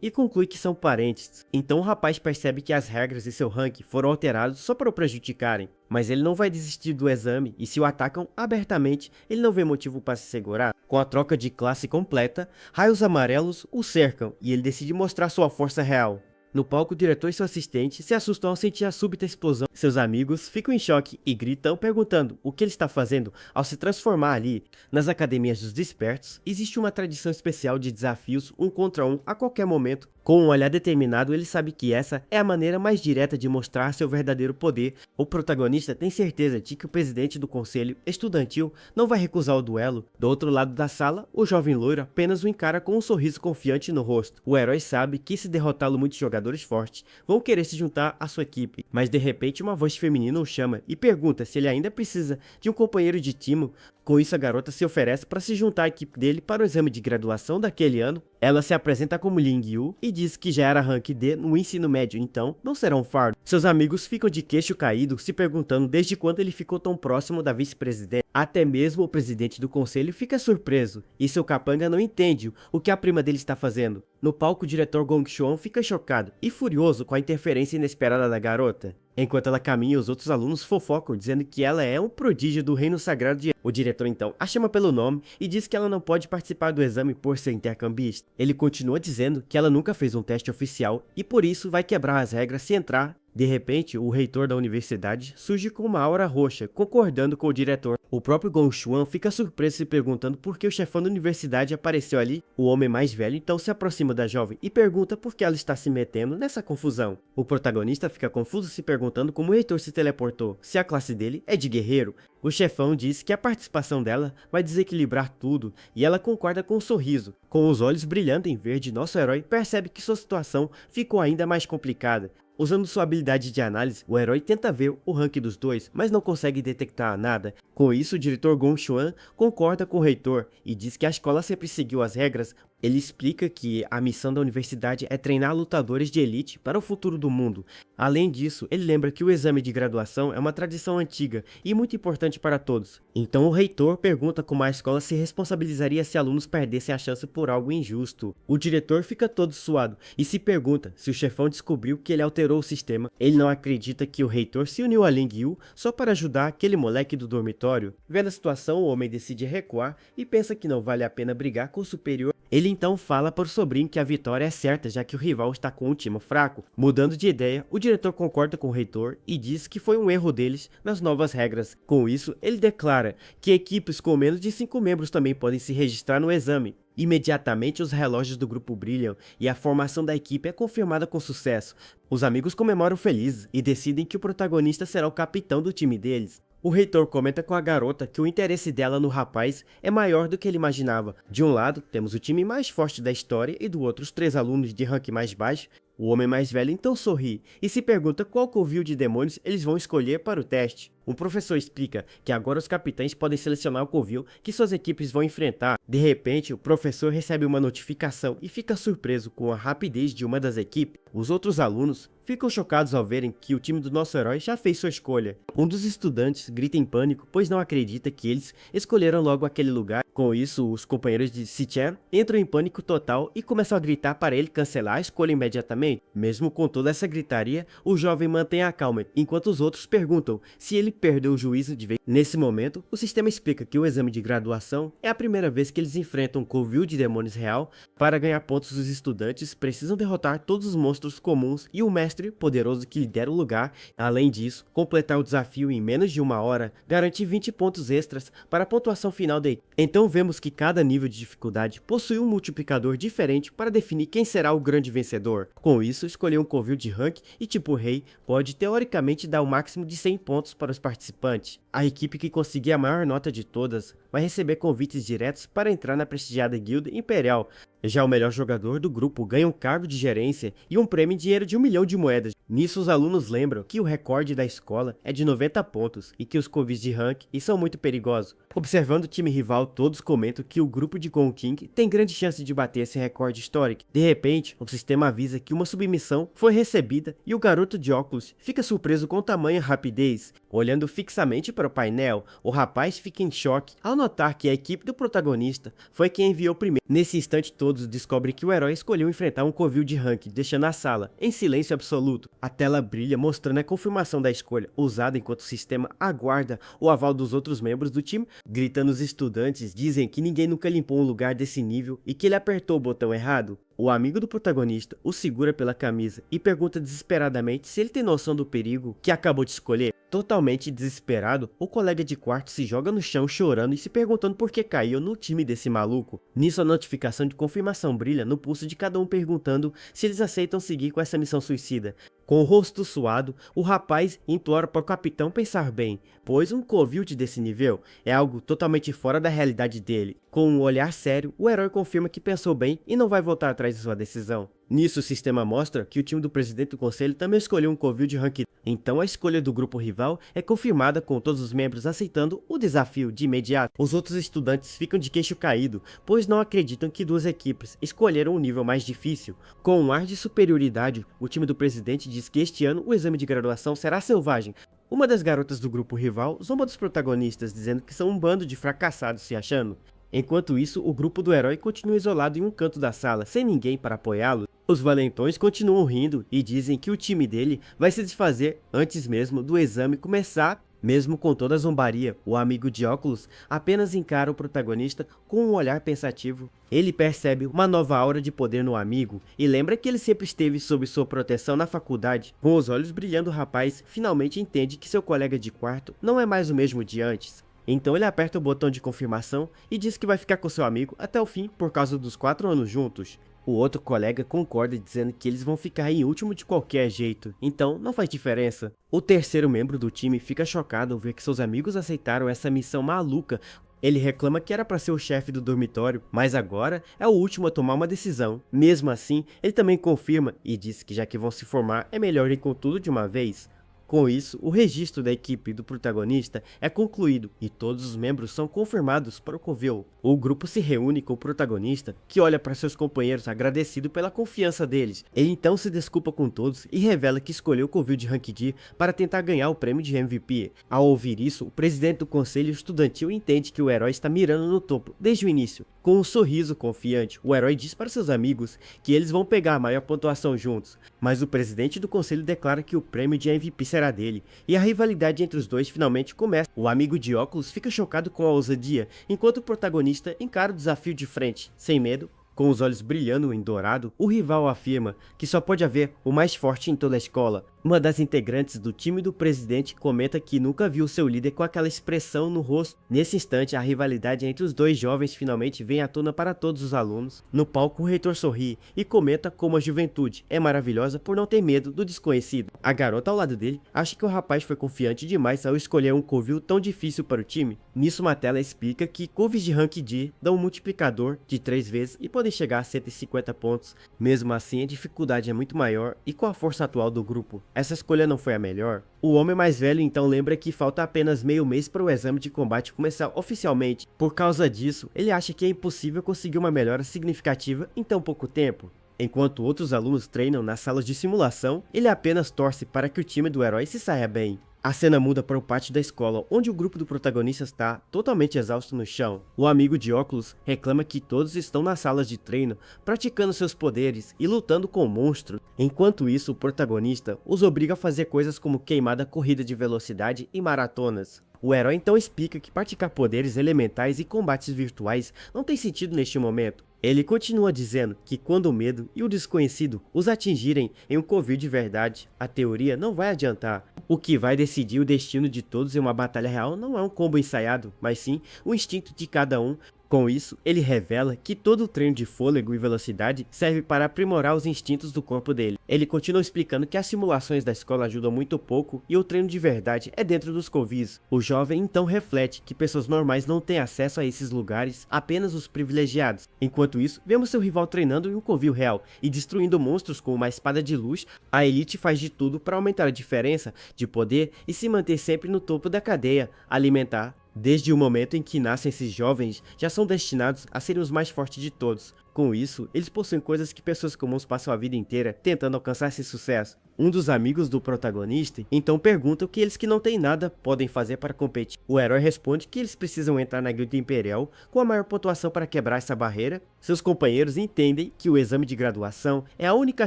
e conclui que são parentes. Então o rapaz percebe que as regras e seu ranking foram alterados só para o prejudicarem. Mas ele não vai desistir do exame e se o atacam abertamente, ele não vê motivo para se segurar. Com a troca de classe completa, raios amarelos o cercam e ele decide mostrar sua força real. No palco, o diretor e seu assistente se assustam ao sentir a súbita explosão. Seus amigos ficam em choque e gritam perguntando o que ele está fazendo ao se transformar ali. Nas academias dos despertos, existe uma tradição especial de desafios 1 contra 1 a qualquer momento. Com um olhar determinado, ele sabe que essa é a maneira mais direta de mostrar seu verdadeiro poder. O protagonista tem certeza de que o presidente do conselho estudantil não vai recusar o duelo. Do outro lado da sala, o jovem loiro apenas o encara com um sorriso confiante no rosto. O herói sabe que se derrotá-lo muitos jogadores fortes vão querer se juntar à sua equipe, mas de repente uma voz feminina o chama e pergunta se ele ainda precisa de um companheiro de time. Com isso, a garota se oferece para se juntar à equipe dele para o exame de graduação daquele ano. Ela se apresenta como Ling Yu e diz que já era rank D no ensino médio, então não será um fardo. Seus amigos ficam de queixo caído, se perguntando desde quando ele ficou tão próximo da vice-presidente. Até mesmo o presidente do conselho fica surpreso, e seu capanga não entende o que a prima dele está fazendo. No palco, o diretor Gong Xuan fica chocado e furioso com a interferência inesperada da garota. Enquanto ela caminha, os outros alunos fofocam, dizendo que ela é um prodígio do reino sagrado de... O diretor então a chama pelo nome e diz que ela não pode participar do exame por ser intercambista. Ele continua dizendo que ela nunca fez um teste oficial e por isso vai quebrar as regras se entrar. De repente, o reitor da universidade surge com uma aura roxa, concordando com o diretor. O próprio Gong Xuan fica surpreso se perguntando por que o chefão da universidade apareceu ali. O homem mais velho então se aproxima da jovem e pergunta por que ela está se metendo nessa confusão. O protagonista fica confuso se perguntando como o reitor se teleportou, se a classe dele é de guerreiro. O chefão diz que a participação dela vai desequilibrar tudo e ela concorda com um sorriso. Com os olhos brilhando em verde, nosso herói percebe que sua situação ficou ainda mais complicada. Usando sua habilidade de análise, o herói tenta ver o rank dos dois, mas não consegue detectar nada. Com isso, o diretor Gong Xuan concorda com o reitor e diz que a escola sempre seguiu as regras Ele explica que a missão da universidade é treinar lutadores de elite para o futuro do mundo. Além disso, ele lembra que o exame de graduação é uma tradição antiga e muito importante para todos. Então o reitor pergunta como a escola se responsabilizaria se alunos perdessem a chance por algo injusto. O diretor fica todo suado e se pergunta se o chefão descobriu que ele alterou o sistema. Ele não acredita que o reitor se uniu a Ling Yu só para ajudar aquele moleque do dormitório. Vendo a situação, o homem decide recuar e pensa que não vale a pena brigar com o superior. Ele então fala para o sobrinho que a vitória é certa, já que o rival está com um time fraco. Mudando de ideia, o diretor concorda com o reitor e diz que foi um erro deles nas novas regras. Com isso, ele declara que equipes com menos de 5 membros também podem se registrar no exame. Imediatamente os relógios do grupo brilham e a formação da equipe é confirmada com sucesso. Os amigos comemoram felizes e decidem que o protagonista será o capitão do time deles. O reitor comenta com a garota que o interesse dela no rapaz é maior do que ele imaginava. De um lado, temos o time mais forte da história e do outro os 3 alunos de rank mais baixo. O homem mais velho então sorri e se pergunta qual covil de demônios eles vão escolher para o teste. Um professor explica que agora os capitães podem selecionar o covil que suas equipes vão enfrentar. De repente, o professor recebe uma notificação e fica surpreso com a rapidez de uma das equipes. Os outros alunos ficam chocados ao verem que o time do nosso herói já fez sua escolha. Um dos estudantes grita em pânico, pois não acredita que eles escolheram logo aquele lugar. Com isso, os companheiros de Sichan entram em pânico total e começam a gritar para ele cancelar a escolha imediatamente. Mesmo com toda essa gritaria, o jovem mantém a calma, enquanto os outros perguntam se ele perdeu o juízo de vez. Nesse momento, o sistema explica que o exame de graduação é a primeira vez que eles enfrentam um covil de demônios real. Para ganhar pontos, os estudantes precisam derrotar todos os monstros comuns e o mestre poderoso que lidera o lugar. Além disso, completar o desafio em menos de 1 hora garante 20 pontos extras para a pontuação final da equipe. Então vemos que cada nível de dificuldade possui um multiplicador diferente para definir quem será o grande vencedor. Com isso, escolher um covil de rank e tipo rei pode teoricamente dar o máximo de 100 pontos para os participantes. A equipe que conseguir a maior nota de todas vai receber convites diretos para entrar na prestigiada guilda imperial. Já o melhor jogador do grupo ganha um cargo de gerência e um prêmio em dinheiro de 1 milhão de moedas. Nisso, os alunos lembram que o recorde da escola é de 90 pontos e que os covis de rank são muito perigosos. Observando o time rival, todos comentam que o grupo de Gon King tem grande chance de bater esse recorde histórico. De repente, o sistema avisa que uma submissão foi recebida e o garoto de óculos fica surpreso com tamanha rapidez. Olhando fixamente para o painel, o rapaz fica em choque ao notar que a equipe do protagonista foi quem enviou primeiro. Nesse instante, todos descobrem que o herói escolheu enfrentar um covil de rank, deixando a sala em silêncio absoluto. A tela brilha mostrando a confirmação da escolha, usada enquanto o sistema aguarda o aval dos outros membros do time. Gritando, os estudantes dizem que ninguém nunca limpou um lugar desse nível e que ele apertou o botão errado. O amigo do protagonista o segura pela camisa e pergunta desesperadamente se ele tem noção do perigo que acabou de escolher. Totalmente desesperado, o colega de quarto se joga no chão chorando e se perguntando por que caiu no time desse maluco. Nisso, a notificação de confirmação brilha no pulso de cada um perguntando se eles aceitam seguir com essa missão suicida. Com o rosto suado, o rapaz implora para o capitão pensar bem, pois um covil desse nível é algo totalmente fora da realidade dele. Com um olhar sério, o herói confirma que pensou bem e não vai voltar atrás de sua decisão. Nisso, o sistema mostra que o time do presidente do conselho também escolheu um covil de rank. Então a escolha do grupo rival é confirmada, com todos os membros aceitando o desafio de imediato. Os outros estudantes ficam de queixo caído, pois não acreditam que 2 equipes escolheram um nível mais difícil. Com um ar de superioridade, o time do presidente diz que este ano o exame de graduação será selvagem. Uma das garotas do grupo rival zomba dos protagonistas, dizendo que são um bando de fracassados se achando. Enquanto isso, o grupo do herói continua isolado em um canto da sala, sem ninguém para apoiá-lo. Os valentões continuam rindo e dizem que o time dele vai se desfazer antes mesmo do exame começar. Mesmo com toda a zombaria, o amigo de óculos apenas encara o protagonista com um olhar pensativo. Ele percebe uma nova aura de poder no amigo e lembra que ele sempre esteve sob sua proteção na faculdade. Com os olhos brilhando, o rapaz finalmente entende que seu colega de quarto não é mais o mesmo de antes. Então ele aperta o botão de confirmação e diz que vai ficar com seu amigo até o fim por causa dos 4 anos juntos. O outro colega concorda, dizendo que eles vão ficar em último de qualquer jeito, então não faz diferença. O terceiro membro do time fica chocado ao ver que seus amigos aceitaram essa missão maluca. Ele reclama que era para ser o chefe do dormitório, mas agora é o último a tomar uma decisão. Mesmo assim, ele também confirma e diz que já que vão se formar, é melhor ir com tudo de uma vez. Com isso, o registro da equipe do protagonista é concluído e todos os membros são confirmados para o covil. O grupo se reúne com o protagonista, que olha para seus companheiros agradecido pela confiança deles. Ele então se desculpa com todos e revela que escolheu o Covil de Rank D para tentar ganhar o prêmio de MVP. Ao ouvir isso, o presidente do conselho estudantil entende que o herói está mirando no topo desde o início. Com um sorriso confiante, o herói diz para seus amigos que eles vão pegar a maior pontuação juntos, mas o presidente do conselho declara que o prêmio de MVP será dele, e a rivalidade entre os dois finalmente começa. O amigo de óculos fica chocado com a ousadia, enquanto o protagonista encara o desafio de frente, sem medo. Com os olhos brilhando em dourado, o rival afirma que só pode haver o mais forte em toda a escola. Uma das integrantes do time do presidente comenta que nunca viu seu líder com aquela expressão no rosto. Nesse instante, a rivalidade entre os dois jovens finalmente vem à tona para todos os alunos. No palco, o reitor sorri e comenta como a juventude é maravilhosa por não ter medo do desconhecido. A garota ao lado dele acha que o rapaz foi confiante demais ao escolher um Covil tão difícil para o time. Nisso, Matela explica que Covils de Rank D dão um multiplicador de 3 vezes e podem chegar a 150 pontos. Mesmo assim, a dificuldade é muito maior e com a força atual do grupo, essa escolha não foi a melhor. O homem mais velho então lembra que falta apenas meio mês para o exame de combate começar oficialmente. Por causa disso, ele acha que é impossível conseguir uma melhora significativa em tão pouco tempo. Enquanto outros alunos treinam nas salas de simulação, ele apenas torce para que o time do herói se saia bem. A cena muda para o pátio da escola, onde o grupo do protagonista está totalmente exausto no chão. O amigo de óculos reclama que todos estão nas salas de treino, praticando seus poderes e lutando com monstros. Enquanto isso, o protagonista os obriga a fazer coisas como queimada, corrida de velocidade e maratonas. O herói então explica que praticar poderes elementais e combates virtuais não tem sentido neste momento. Ele continua dizendo que quando o medo e o desconhecido os atingirem em um Covil de verdade, a teoria não vai adiantar. O que vai decidir o destino de todos em uma batalha real não é um combo ensaiado, mas sim o instinto de cada um. Com isso, ele revela que todo o treino de fôlego e velocidade serve para aprimorar os instintos do corpo dele. Ele continua explicando que as simulações da escola ajudam muito pouco e o treino de verdade é dentro dos Covils. O jovem então reflete que pessoas normais não têm acesso a esses lugares, apenas os privilegiados. Enquanto isso, vemos seu rival treinando em um Covil real e destruindo monstros com uma espada de luz. A elite faz de tudo para aumentar a diferença de poder e se manter sempre no topo da cadeia alimentar. Desde o momento em que nascem esses jovens, já são destinados a serem os mais fortes de todos. Com isso, eles possuem coisas que pessoas comuns passam a vida inteira tentando alcançar esse sucesso. Um dos amigos do protagonista então pergunta o que eles que não têm nada podem fazer para competir. O herói responde que eles precisam entrar na guilda imperial com a maior pontuação para quebrar essa barreira. Seus companheiros entendem que o exame de graduação é a única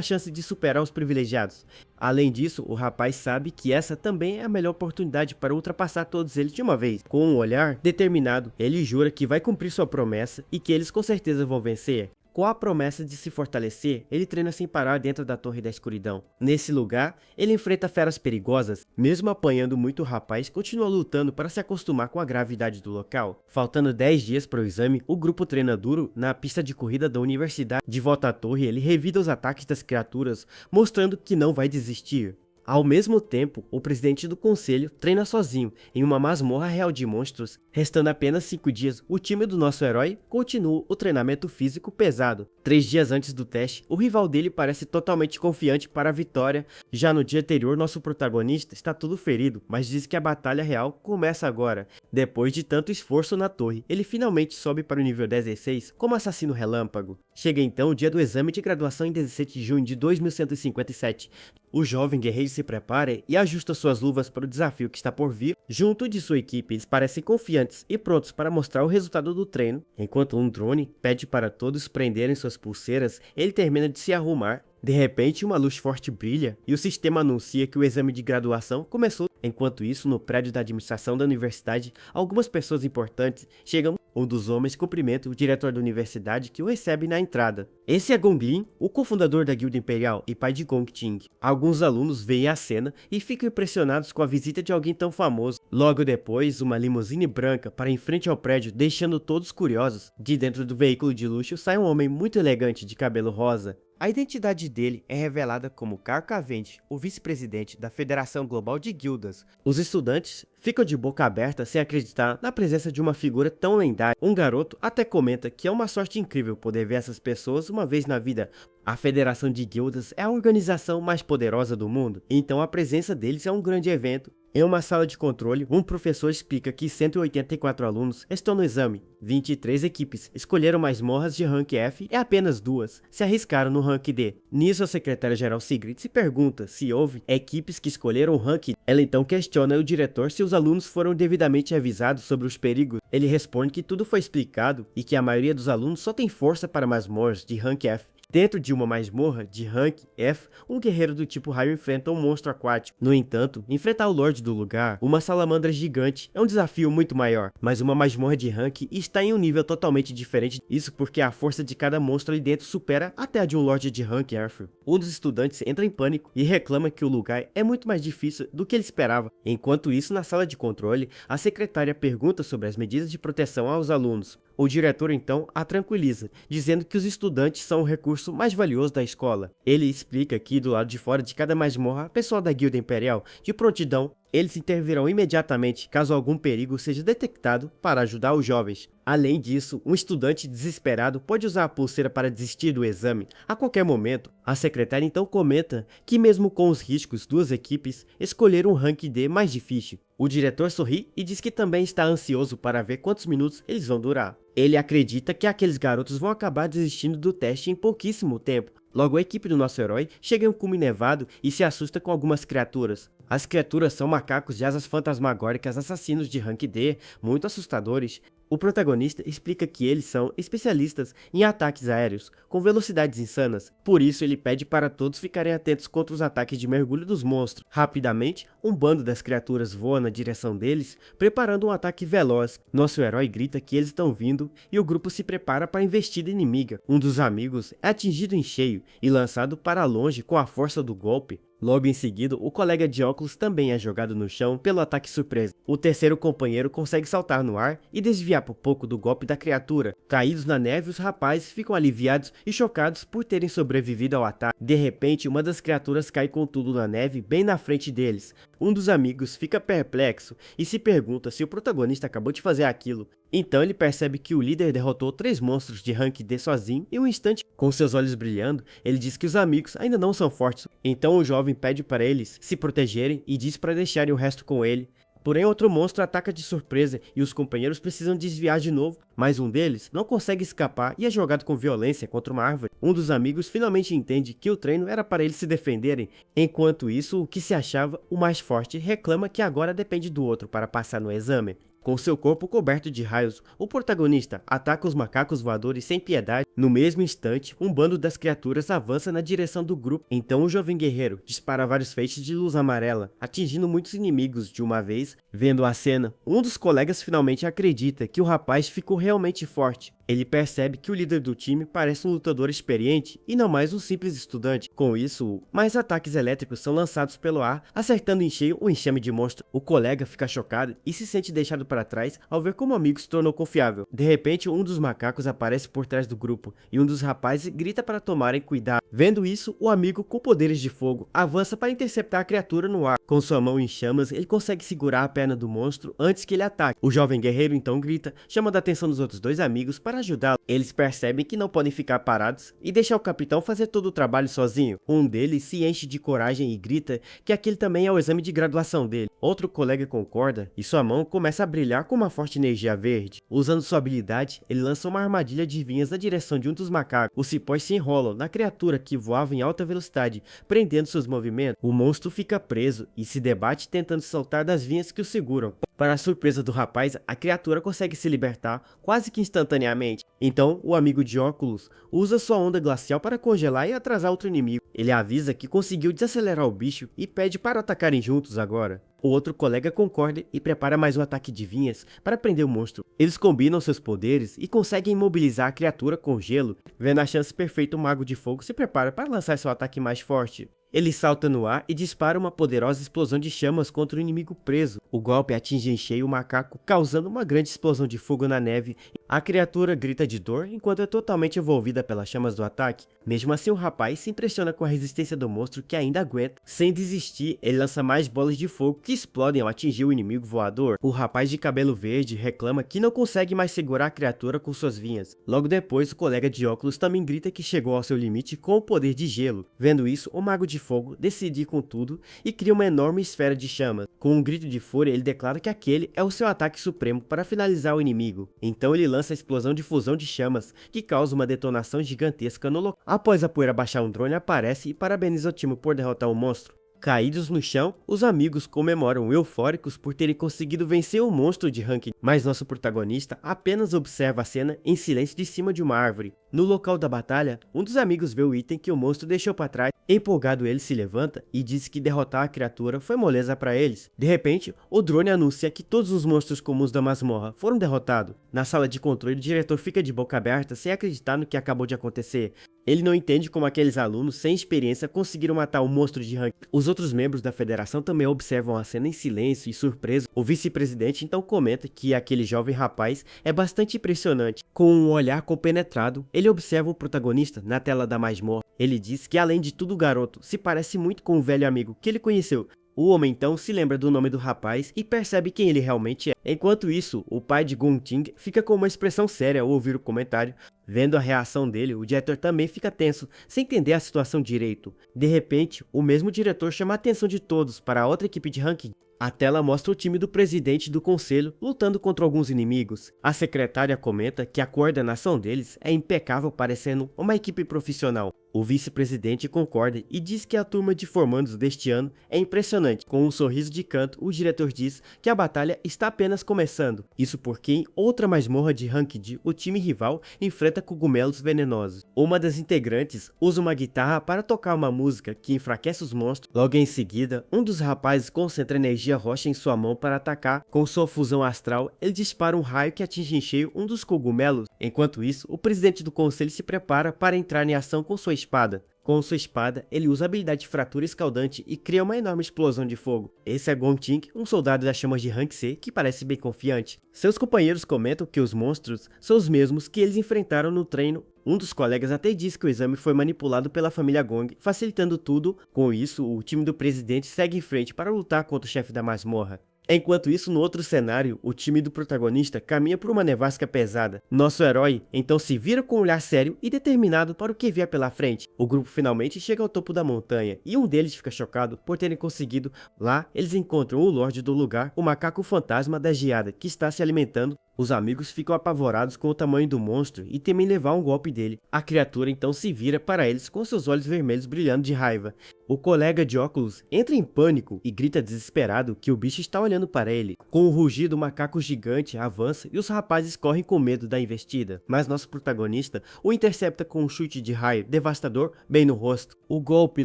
chance de superar os privilegiados. Além disso, o rapaz sabe que essa também é a melhor oportunidade para ultrapassar todos eles de uma vez. Com um olhar determinado, ele jura que vai cumprir sua promessa e que eles com certeza vão vencer. Com a promessa de se fortalecer, ele treina sem parar dentro da Torre da Escuridão. Nesse lugar, ele enfrenta feras perigosas. Mesmo apanhando muito, o rapaz continua lutando para se acostumar com a gravidade do local. Faltando 10 dias para o exame, o grupo treina duro na pista de corrida da universidade. De volta à torre, ele revida os ataques das criaturas, mostrando que não vai desistir. Ao mesmo tempo, o presidente do conselho treina sozinho em uma masmorra real de monstros. Restando apenas 5 dias, o time do nosso herói continua o treinamento físico pesado. 3 dias antes do teste, o rival dele parece totalmente confiante para a vitória. Já no dia anterior, nosso protagonista está todo ferido, mas diz que a batalha real começa agora. Depois de tanto esforço na torre, ele finalmente sobe para o nível 16 como assassino relâmpago. Chega então o dia do exame de graduação em 17 de junho de 2157. O jovem guerreiro se prepara e ajusta suas luvas para o desafio que está por vir. Junto de sua equipe, eles parecem confiantes e prontos para mostrar o resultado do treino. Enquanto um drone pede para todos prenderem suas pulseiras, ele termina de se arrumar. De repente, uma luz forte brilha e o sistema anuncia que o exame de graduação começou. Enquanto isso, no prédio da administração da universidade, algumas pessoas importantes chegam. Um dos homens cumprimenta o diretor da universidade, que o recebe na entrada. Esse é Gong Lin, o cofundador da Guilda Imperial e pai de Gong Ting. Alguns alunos veem a cena e ficam impressionados com a visita de alguém tão famoso. Logo depois, uma limusine branca para em frente ao prédio, deixando todos curiosos. De dentro do veículo de luxo sai um homem muito elegante de cabelo rosa. A identidade dele é revelada como Carl Cavendish, o vice-presidente da Federação Global de Guildas. Os estudantes ficam de boca aberta sem acreditar na presença de uma figura tão lendária. Um garoto até comenta que é uma sorte incrível poder ver essas pessoas uma vez na vida. A Federação de Guildas é a organização mais poderosa do mundo, então a presença deles é um grande evento. Em uma sala de controle, um professor explica que 184 alunos estão no exame. 23 equipes escolheram masmorras de rank F e apenas 2 se arriscaram no rank D. Nisso, a secretária-geral Sigrid se pergunta se houve equipes que escolheram o rank D. Ela então questiona o diretor se os alunos foram devidamente avisados sobre os perigos. Ele responde que tudo foi explicado e que a maioria dos alunos só tem força para masmorras de rank F. Dentro de uma masmorra de rank F, um guerreiro do tipo raio enfrenta um monstro aquático. No entanto, enfrentar o Lorde do lugar, uma salamandra gigante, é um desafio muito maior. Mas uma masmorra de rank está em um nível totalmente diferente. Isso porque a força de cada monstro ali dentro supera até a de um Lorde de rank F. Um dos estudantes entra em pânico e reclama que o lugar é muito mais difícil do que ele esperava. Enquanto isso, na sala de controle, a secretária pergunta sobre as medidas de proteção aos alunos. O diretor então a tranquiliza, dizendo que os estudantes são o recurso mais valioso da escola. Ele explica que do lado de fora de cada masmorra, pessoal da Guilda Imperial, de prontidão, eles intervirão imediatamente caso algum perigo seja detectado para ajudar os jovens. Além disso, um estudante desesperado pode usar a pulseira para desistir do exame a qualquer momento. A secretária então comenta que mesmo com os riscos, duas equipes escolheram um rank D mais difícil. O diretor sorri e diz que também está ansioso para ver quantos minutos eles vão durar. Ele acredita que aqueles garotos vão acabar desistindo do teste em pouquíssimo tempo. Logo, a equipe do nosso herói chega em um cume nevado e se assusta com algumas criaturas. As criaturas são macacos de asas fantasmagóricas assassinos de rank D, muito assustadores. O protagonista explica que eles são especialistas em ataques aéreos, com velocidades insanas. Por isso, ele pede para todos ficarem atentos contra os ataques de mergulho dos monstros. Rapidamente, um bando das criaturas voa na direção deles, preparando um ataque veloz. Nosso herói grita que eles estão vindo e o grupo se prepara para a investida inimiga. Um dos amigos é atingido em cheio e lançado para longe com a força do golpe. Logo em seguida, o colega de óculos também é jogado no chão pelo ataque surpresa. O terceiro companheiro consegue saltar no ar e desviar por pouco do golpe da criatura. Caídos na neve, os rapazes ficam aliviados e chocados por terem sobrevivido ao ataque. De repente, uma das criaturas cai com tudo na neve bem na frente deles. Um dos amigos fica perplexo e se pergunta se o protagonista acabou de fazer aquilo. Então ele percebe que o líder derrotou 3 monstros de rank D sozinho em um instante. Com seus olhos brilhando, ele diz que os amigos ainda não são fortes. Então o jovem pede para eles se protegerem e diz para deixarem o resto com ele. Porém, outro monstro ataca de surpresa e os companheiros precisam desviar de novo, mas um deles não consegue escapar e é jogado com violência contra uma árvore. Um dos amigos finalmente entende que o treino era para eles se defenderem. Enquanto isso, o que se achava o mais forte reclama que agora depende do outro para passar no exame. Com seu corpo coberto de raios, o protagonista ataca os macacos voadores sem piedade. No mesmo instante, um bando das criaturas avança na direção do grupo. Então o jovem guerreiro dispara vários feixes de luz amarela, atingindo muitos inimigos de uma vez. Vendo a cena, um dos colegas finalmente acredita que o rapaz ficou realmente forte. Ele percebe que o líder do time parece um lutador experiente e não mais um simples estudante. Com isso, mais ataques elétricos são lançados pelo ar, acertando em cheio o enxame de monstro. O colega fica chocado e se sente deixado para trás ao ver como o amigo se tornou confiável. De repente, um dos macacos aparece por trás do grupo e um dos rapazes grita para tomarem cuidado. Vendo isso, o amigo com poderes de fogo avança para interceptar a criatura no ar. Com sua mão em chamas, ele consegue segurar a perna do monstro antes que ele ataque. O jovem guerreiro então grita, chamando a atenção dos outros 2 amigos para ajudá-lo. Eles percebem que não podem ficar parados e deixar o capitão fazer todo o trabalho sozinho. Um deles se enche de coragem e grita que aquele também é o exame de graduação dele. Outro colega concorda e sua mão começa a brilhar com uma forte energia verde. Usando sua habilidade, ele lança uma armadilha de vinhas na direção de um dos macacos. Os cipós se enrolam na criatura que voava em alta velocidade, prendendo seus movimentos. O monstro fica preso e se debate tentando saltar das vinhas que o seguram. Para a surpresa do rapaz, a criatura consegue se libertar quase que instantaneamente. Então, o amigo de óculos usa sua onda glacial para congelar e atrasar outro inimigo. Ele avisa que conseguiu desacelerar o bicho e pede para atacarem juntos agora. O outro colega concorda e prepara mais um ataque de vinhas para prender o monstro. Eles combinam seus poderes e conseguem imobilizar a criatura com gelo. Vendo a chance perfeita, o mago de fogo se prepara para lançar seu ataque mais forte. Ele salta no ar e dispara uma poderosa explosão de chamas contra o inimigo preso. O golpe atinge em cheio o macaco, causando uma grande explosão de fogo na neve. A criatura grita de dor enquanto é totalmente envolvida pelas chamas do ataque. Mesmo assim, o rapaz se impressiona com a resistência do monstro que ainda aguenta. Sem desistir, ele lança mais bolas de fogo que explodem ao atingir o inimigo voador. O rapaz de cabelo verde reclama que não consegue mais segurar a criatura com suas vinhas. Logo depois, o colega de óculos também grita que chegou ao seu limite com o poder de gelo. Vendo isso, o mago de fogo decide ir com tudo e cria uma enorme esfera de chamas. Com um grito de fúria, ele declara que aquele é o seu ataque supremo para finalizar o inimigo. Então ele lança a explosão de fusão de chamas, que causa uma detonação gigantesca no local. Após a poeira baixar, um drone aparece e parabeniza o time por derrotar o monstro. Caídos no chão, os amigos comemoram eufóricos por terem conseguido vencer o monstro de ranking, mas nosso protagonista apenas observa a cena em silêncio de cima de uma árvore. No local da batalha, um dos amigos vê o item que o monstro deixou para trás. Empolgado, ele se levanta e diz que derrotar a criatura foi moleza para eles. De repente, o drone anuncia que todos os monstros comuns da masmorra foram derrotados. Na sala de controle, o diretor fica de boca aberta sem acreditar no que acabou de acontecer. Ele não entende como aqueles alunos sem experiência conseguiram matar o monstro de ranking. Os outros membros da federação também observam a cena em silêncio e surpreso. O vice-presidente então comenta que aquele jovem rapaz é bastante impressionante. Com um olhar compenetrado, ele observa o protagonista na tela da masmorra. Ele diz que, além de tudo, o garoto se parece muito com o velho amigo que ele conheceu. O homem então se lembra do nome do rapaz e percebe quem ele realmente é. Enquanto isso, o pai de Gunting fica com uma expressão séria ao ouvir o comentário. Vendo a reação dele, o diretor também fica tenso, sem entender a situação direito. De repente, o mesmo diretor chama a atenção de todos para a outra equipe de ranking. A tela mostra o time do presidente do conselho lutando contra alguns inimigos. A secretária comenta que a coordenação deles é impecável, parecendo uma equipe profissional. O vice-presidente concorda e diz que a turma de formandos deste ano é impressionante. Com um sorriso de canto, o diretor diz que a batalha está apenas começando. Isso porque em outra masmorra de Ranked, o time rival enfrenta cogumelos venenosos. Uma das integrantes usa uma guitarra para tocar uma música que enfraquece os monstros. Logo em seguida, um dos rapazes concentra energia roxa em sua mão para atacar. Com sua fusão astral, ele dispara um raio que atinge em cheio um dos cogumelos. Enquanto isso, o presidente do conselho se prepara para entrar em ação com sua espada. Com sua espada, ele usa a habilidade de fratura escaldante e cria uma enorme explosão de fogo. Esse é Gonting, um soldado das chamas de Rank C que parece bem confiante. Seus companheiros comentam que os monstros são os mesmos que eles enfrentaram no treino. Um dos colegas até diz que o exame foi manipulado pela família Gong, facilitando tudo. Com isso, o time do presidente segue em frente para lutar contra o chefe da masmorra. Enquanto isso, no outro cenário, o time do protagonista caminha por uma nevasca pesada. Nosso herói então se vira com um olhar sério e determinado para o que vier pela frente. O grupo finalmente chega ao topo da montanha e um deles fica chocado por terem conseguido. Lá, eles encontram o Lorde do lugar, o macaco fantasma da geada, que está se alimentando. Os amigos ficam apavorados com o tamanho do monstro e temem levar um golpe dele. A criatura então se vira para eles com seus olhos vermelhos brilhando de raiva. O colega de óculos entra em pânico e grita desesperado que o bicho está olhando para ele. Com o rugido, o macaco gigante avança e os rapazes correm com medo da investida. Mas nosso protagonista o intercepta com um chute de raio devastador bem no rosto. O golpe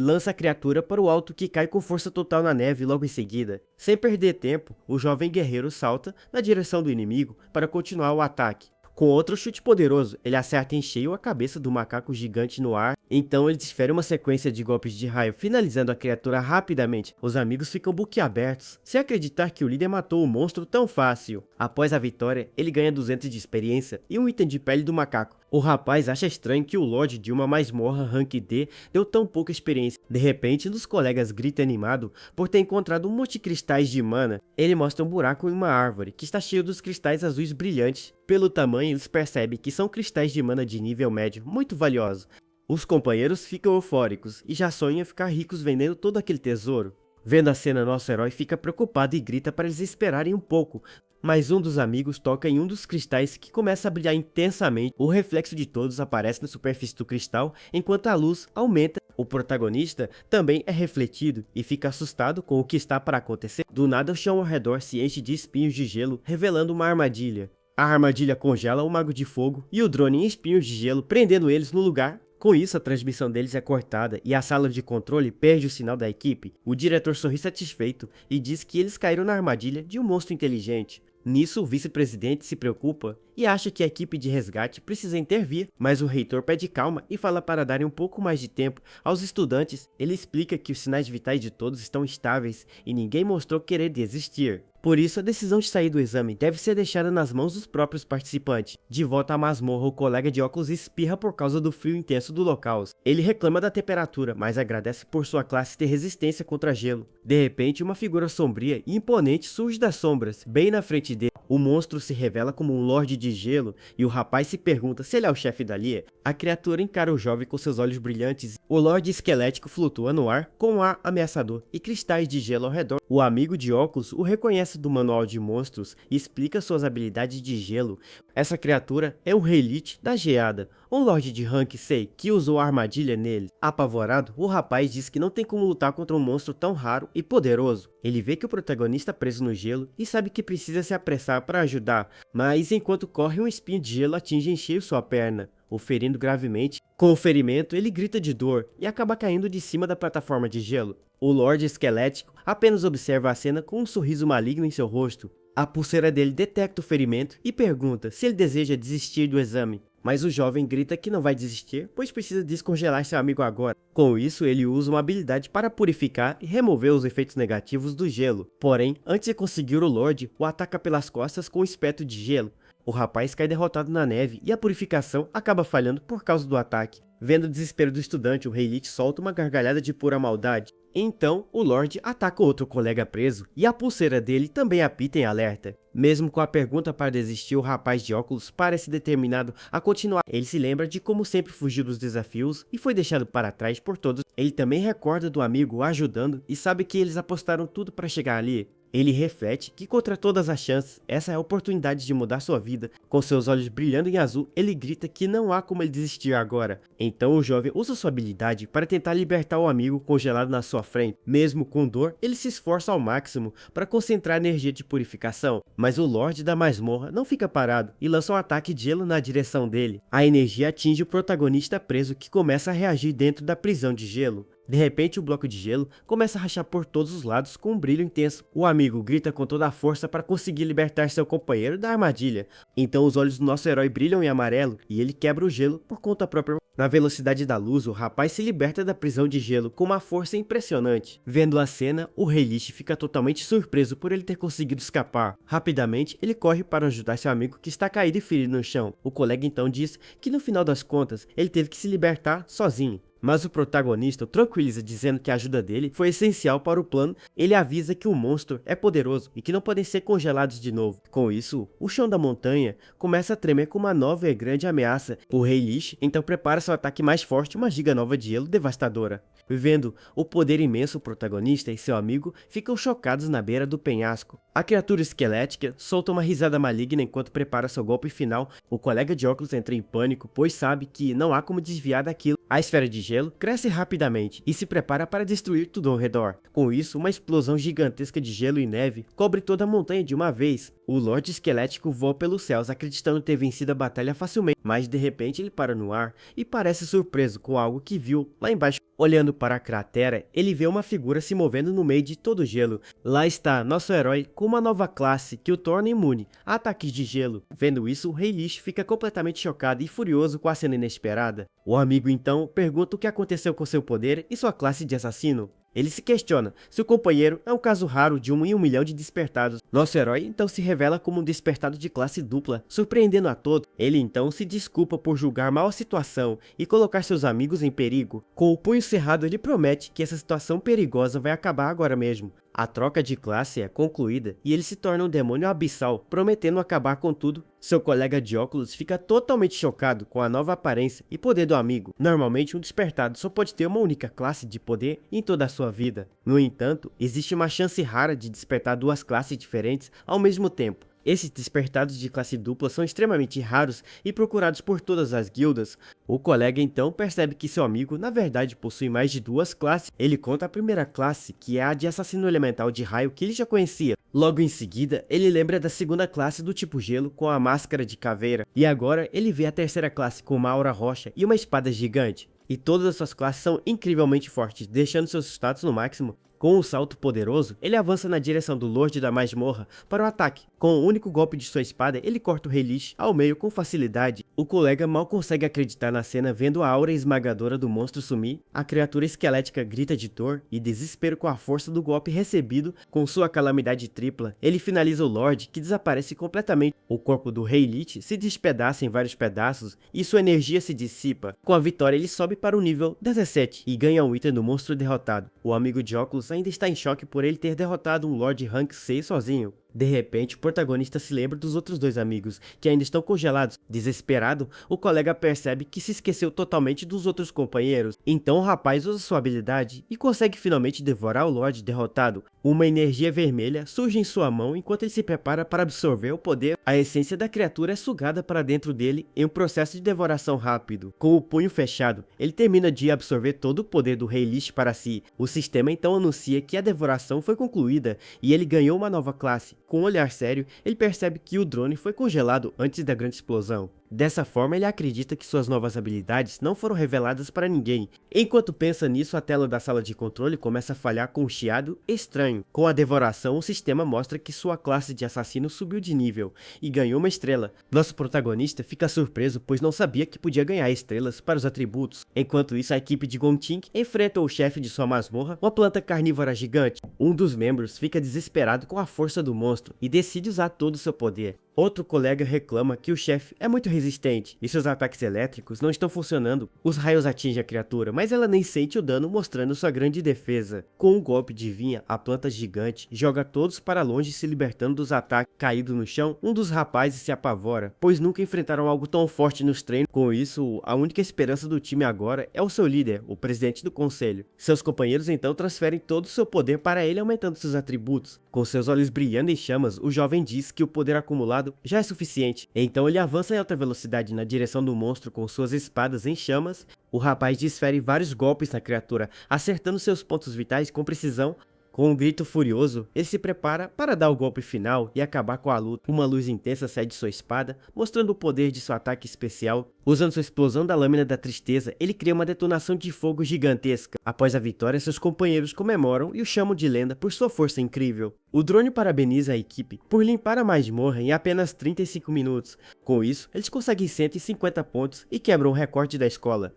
lança a criatura para o alto, que cai com força total na neve logo em seguida. Sem perder tempo, o jovem guerreiro salta na direção do inimigo para continuar o ataque. Com outro chute poderoso, ele acerta em cheio a cabeça do macaco gigante no ar. Então ele desfere uma sequência de golpes de raio, finalizando a criatura rapidamente. Os amigos ficam boquiabertos, sem acreditar que o líder matou o monstro tão fácil. Após a vitória, ele ganha 200 de experiência e um item de pele do macaco. O rapaz acha estranho que o Lorde de uma masmorra Rank D deu tão pouca experiência. De repente, um dos colegas grita animado por ter encontrado um monte de cristais de mana. Ele mostra um buraco em uma árvore, que está cheio dos cristais azuis brilhantes. Pelo tamanho, eles percebem que são cristais de mana de nível médio, muito valiosos. Os companheiros ficam eufóricos e já sonham em ficar ricos vendendo todo aquele tesouro. Vendo a cena, nosso herói fica preocupado e grita para eles esperarem um pouco. Mas um dos amigos toca em um dos cristais, que começa a brilhar intensamente. O reflexo de todos aparece na superfície do cristal, enquanto a luz aumenta. O protagonista também é refletido e fica assustado com o que está para acontecer. Do nada, o chão ao redor se enche de espinhos de gelo, revelando uma armadilha. A armadilha congela o Mago de Fogo e o drone em espinhos de gelo, prendendo eles no lugar. Com isso, a transmissão deles é cortada e a sala de controle perde o sinal da equipe. O diretor sorri satisfeito e diz que eles caíram na armadilha de um monstro inteligente. Nisso, o vice-presidente se preocupa e acha que a equipe de resgate precisa intervir, mas o reitor pede calma e fala para darem um pouco mais de tempo aos estudantes. Ele explica que os sinais vitais de todos estão estáveis e ninguém mostrou querer desistir. Por isso, a decisão de sair do exame deve ser deixada nas mãos dos próprios participantes. De volta à masmorra, o colega de óculos espirra por causa do frio intenso do local. Ele reclama da temperatura, mas agradece por sua classe ter resistência contra gelo. De repente, uma figura sombria e imponente surge das sombras, bem na frente dele. O monstro se revela como um Lorde de Gelo e o rapaz se pergunta se ele é o chefe dali. A criatura encara o jovem com seus olhos brilhantes. O Lorde esquelético flutua no ar com um ar ameaçador e cristais de gelo ao redor. O amigo de óculos o reconhece do manual de monstros e explica suas habilidades de gelo. Essa criatura é o Rei Lich da Geada, um Lorde de Rank 6 que usou a armadilha nele. Apavorado, o rapaz diz que não tem como lutar contra um monstro tão raro e poderoso. Ele vê que o protagonista preso no gelo e sabe que precisa se apressar para ajudar, mas enquanto corre, um espinho de gelo atinge em cheio sua perna, o ferindo gravemente. Com o ferimento, ele grita de dor e acaba caindo de cima da plataforma de gelo. O Lorde Esquelético apenas observa a cena com um sorriso maligno em seu rosto. A pulseira dele detecta o ferimento e pergunta se ele deseja desistir do exame. Mas o jovem grita que não vai desistir, pois precisa descongelar seu amigo agora. Com isso, ele usa uma habilidade para purificar e remover os efeitos negativos do gelo. Porém, antes de conseguir o Lorde, o ataca pelas costas com um espeto de gelo. O rapaz cai derrotado na neve e a purificação acaba falhando por causa do ataque. Vendo o desespero do estudante, o Rei Lich solta uma gargalhada de pura maldade. Então, o Lorde ataca o outro colega preso e a pulseira dele também apita em alerta. Mesmo com a pergunta para desistir, o rapaz de óculos parece determinado a continuar. Ele se lembra de como sempre fugiu dos desafios e foi deixado para trás por todos. Ele também recorda do amigo o ajudando e sabe que eles apostaram tudo para chegar ali. Ele reflete que contra todas as chances, essa é a oportunidade de mudar sua vida. Com seus olhos brilhando em azul, ele grita que não há como ele desistir agora. Então o jovem usa sua habilidade para tentar libertar o amigo congelado na sua frente. Mesmo com dor, ele se esforça ao máximo para concentrar energia de purificação. Mas o Lorde da Masmorra não fica parado e lança um ataque de gelo na direção dele. A energia atinge o protagonista preso, que começa a reagir dentro da prisão de gelo. De repente, o bloco de gelo começa a rachar por todos os lados com um brilho intenso. O amigo grita com toda a força para conseguir libertar seu companheiro da armadilha. Então os olhos do nosso herói brilham em amarelo e ele quebra o gelo por conta própria. Na velocidade da luz, o rapaz se liberta da prisão de gelo com uma força impressionante. Vendo a cena, o Rei Lich fica totalmente surpreso por ele ter conseguido escapar. Rapidamente, ele corre para ajudar seu amigo que está caído e ferido no chão. O colega então diz que no final das contas, ele teve que se libertar sozinho. Mas o protagonista o tranquiliza dizendo que a ajuda dele foi essencial para o plano. Ele avisa que o monstro é poderoso e que não podem ser congelados de novo. Com isso, o chão da montanha começa a tremer com uma nova e grande ameaça. O Rei Lich então prepara seu ataque mais forte, uma giga nova de gelo devastadora. Vendo o poder imenso, o protagonista e seu amigo ficam chocados na beira do penhasco. A criatura esquelética solta uma risada maligna enquanto prepara seu golpe final. O colega de óculos entra em pânico, pois sabe que não há como desviar daquilo. A esfera de gelo cresce rapidamente e se prepara para destruir tudo ao redor. Com isso, uma explosão gigantesca de gelo e neve cobre toda a montanha de uma vez. O Lorde Esquelético voa pelos céus, acreditando ter vencido a batalha facilmente, mas de repente ele para no ar e parece surpreso com algo que viu lá embaixo. Olhando para a cratera, ele vê uma figura se movendo no meio de todo o gelo. Lá está nosso herói com uma nova classe que o torna imune a ataques de gelo. Vendo isso, o Rei Lich fica completamente chocado e furioso com a cena inesperada. O amigo então pergunta o que aconteceu com seu poder e sua classe de assassino. Ele se questiona se o companheiro é um caso raro de 1 em 1 milhão de despertados. Nosso herói então se revela como um despertado de classe dupla, surpreendendo a todos. Ele então se desculpa por julgar mal a situação e colocar seus amigos em perigo. Com o punho cerrado, ele promete que essa situação perigosa vai acabar agora mesmo. A troca de classe é concluída e ele se torna um demônio abissal, prometendo acabar com tudo. Seu colega de óculos fica totalmente chocado com a nova aparência e poder do amigo. Normalmente, um despertado só pode ter uma única classe de poder em toda a sua vida. No entanto, existe uma chance rara de despertar duas classes diferentes ao mesmo tempo. Esses despertados de classe dupla são extremamente raros e procurados por todas as guildas. O colega então percebe que seu amigo na verdade possui mais de duas classes. Ele conta a primeira classe, que é a de assassino elemental de raio, que ele já conhecia. Logo em seguida, ele lembra da segunda classe do tipo gelo com a máscara de caveira. E agora ele vê a terceira classe com uma aura rocha e uma espada gigante. E todas as suas classes são incrivelmente fortes, deixando seus status no máximo. Com um salto poderoso, ele avança na direção do Lorde da Masmorra para o ataque. Com o único golpe de sua espada, ele corta o Rei Lich ao meio com facilidade. O colega mal consegue acreditar na cena vendo a aura esmagadora do monstro sumir. A criatura esquelética grita de dor e desespero com a força do golpe recebido. Com sua calamidade tripla, ele finaliza o Lorde, que desaparece completamente. O corpo do Rei Lich se despedaça em vários pedaços e sua energia se dissipa. Com a vitória, ele sobe para o nível 17 e ganha um item do monstro derrotado. O amigo de óculos ainda está em choque por ele ter derrotado um Lorde Rank 6 sozinho. De repente, o protagonista se lembra dos outros dois amigos, que ainda estão congelados. Desesperado, o colega percebe que se esqueceu totalmente dos outros companheiros. Então o rapaz usa sua habilidade e consegue finalmente devorar o Lorde derrotado. Uma energia vermelha surge em sua mão enquanto ele se prepara para absorver o poder. A essência da criatura é sugada para dentro dele em um processo de devoração rápido. Com o punho fechado, ele termina de absorver todo o poder do Rei Lich para si. O sistema então anuncia que a devoração foi concluída e ele ganhou uma nova classe. Com um olhar sério, ele percebe que o drone foi congelado antes da grande explosão. Dessa forma, ele acredita que suas novas habilidades não foram reveladas para ninguém. Enquanto pensa nisso, a tela da sala de controle começa a falhar com um chiado estranho. Com a devoração, o sistema mostra que sua classe de assassino subiu de nível e ganhou uma estrela. Nosso protagonista fica surpreso, pois não sabia que podia ganhar estrelas para os atributos. Enquanto isso, a equipe de Gongting enfrenta o chefe de sua masmorra, uma planta carnívora gigante. Um dos membros fica desesperado com a força do monstro e decide usar todo o seu poder. Outro colega reclama que o chefe é muito resistente e seus ataques elétricos não estão funcionando. Os raios atingem a criatura, mas ela nem sente o dano, mostrando sua grande defesa. Com um golpe de vinha, a planta gigante joga todos para longe, se libertando dos ataques. Caído no chão, um dos rapazes se apavora, pois nunca enfrentaram algo tão forte nos treinos. Com isso, a única esperança do time agora é o seu líder, o presidente do conselho. Seus companheiros então transferem todo o seu poder para ele, aumentando seus atributos. Com seus olhos brilhando em chamas, o jovem diz que o poder acumulado já é suficiente. Então ele avança em alta velocidade na direção do monstro com suas espadas em chamas. O rapaz desfere vários golpes na criatura, acertando seus pontos vitais com precisão. Com um grito furioso, ele se prepara para dar o golpe final e acabar com a luta. Uma luz intensa sai de sua espada, mostrando o poder de seu ataque especial. Usando sua explosão da lâmina da tristeza, ele cria uma detonação de fogo gigantesca. Após a vitória, seus companheiros comemoram e o chamam de lenda por sua força incrível. O drone parabeniza a equipe por limpar a masmorra em apenas 35 minutos. Com isso, eles conseguem 150 pontos e quebram o recorde da escola.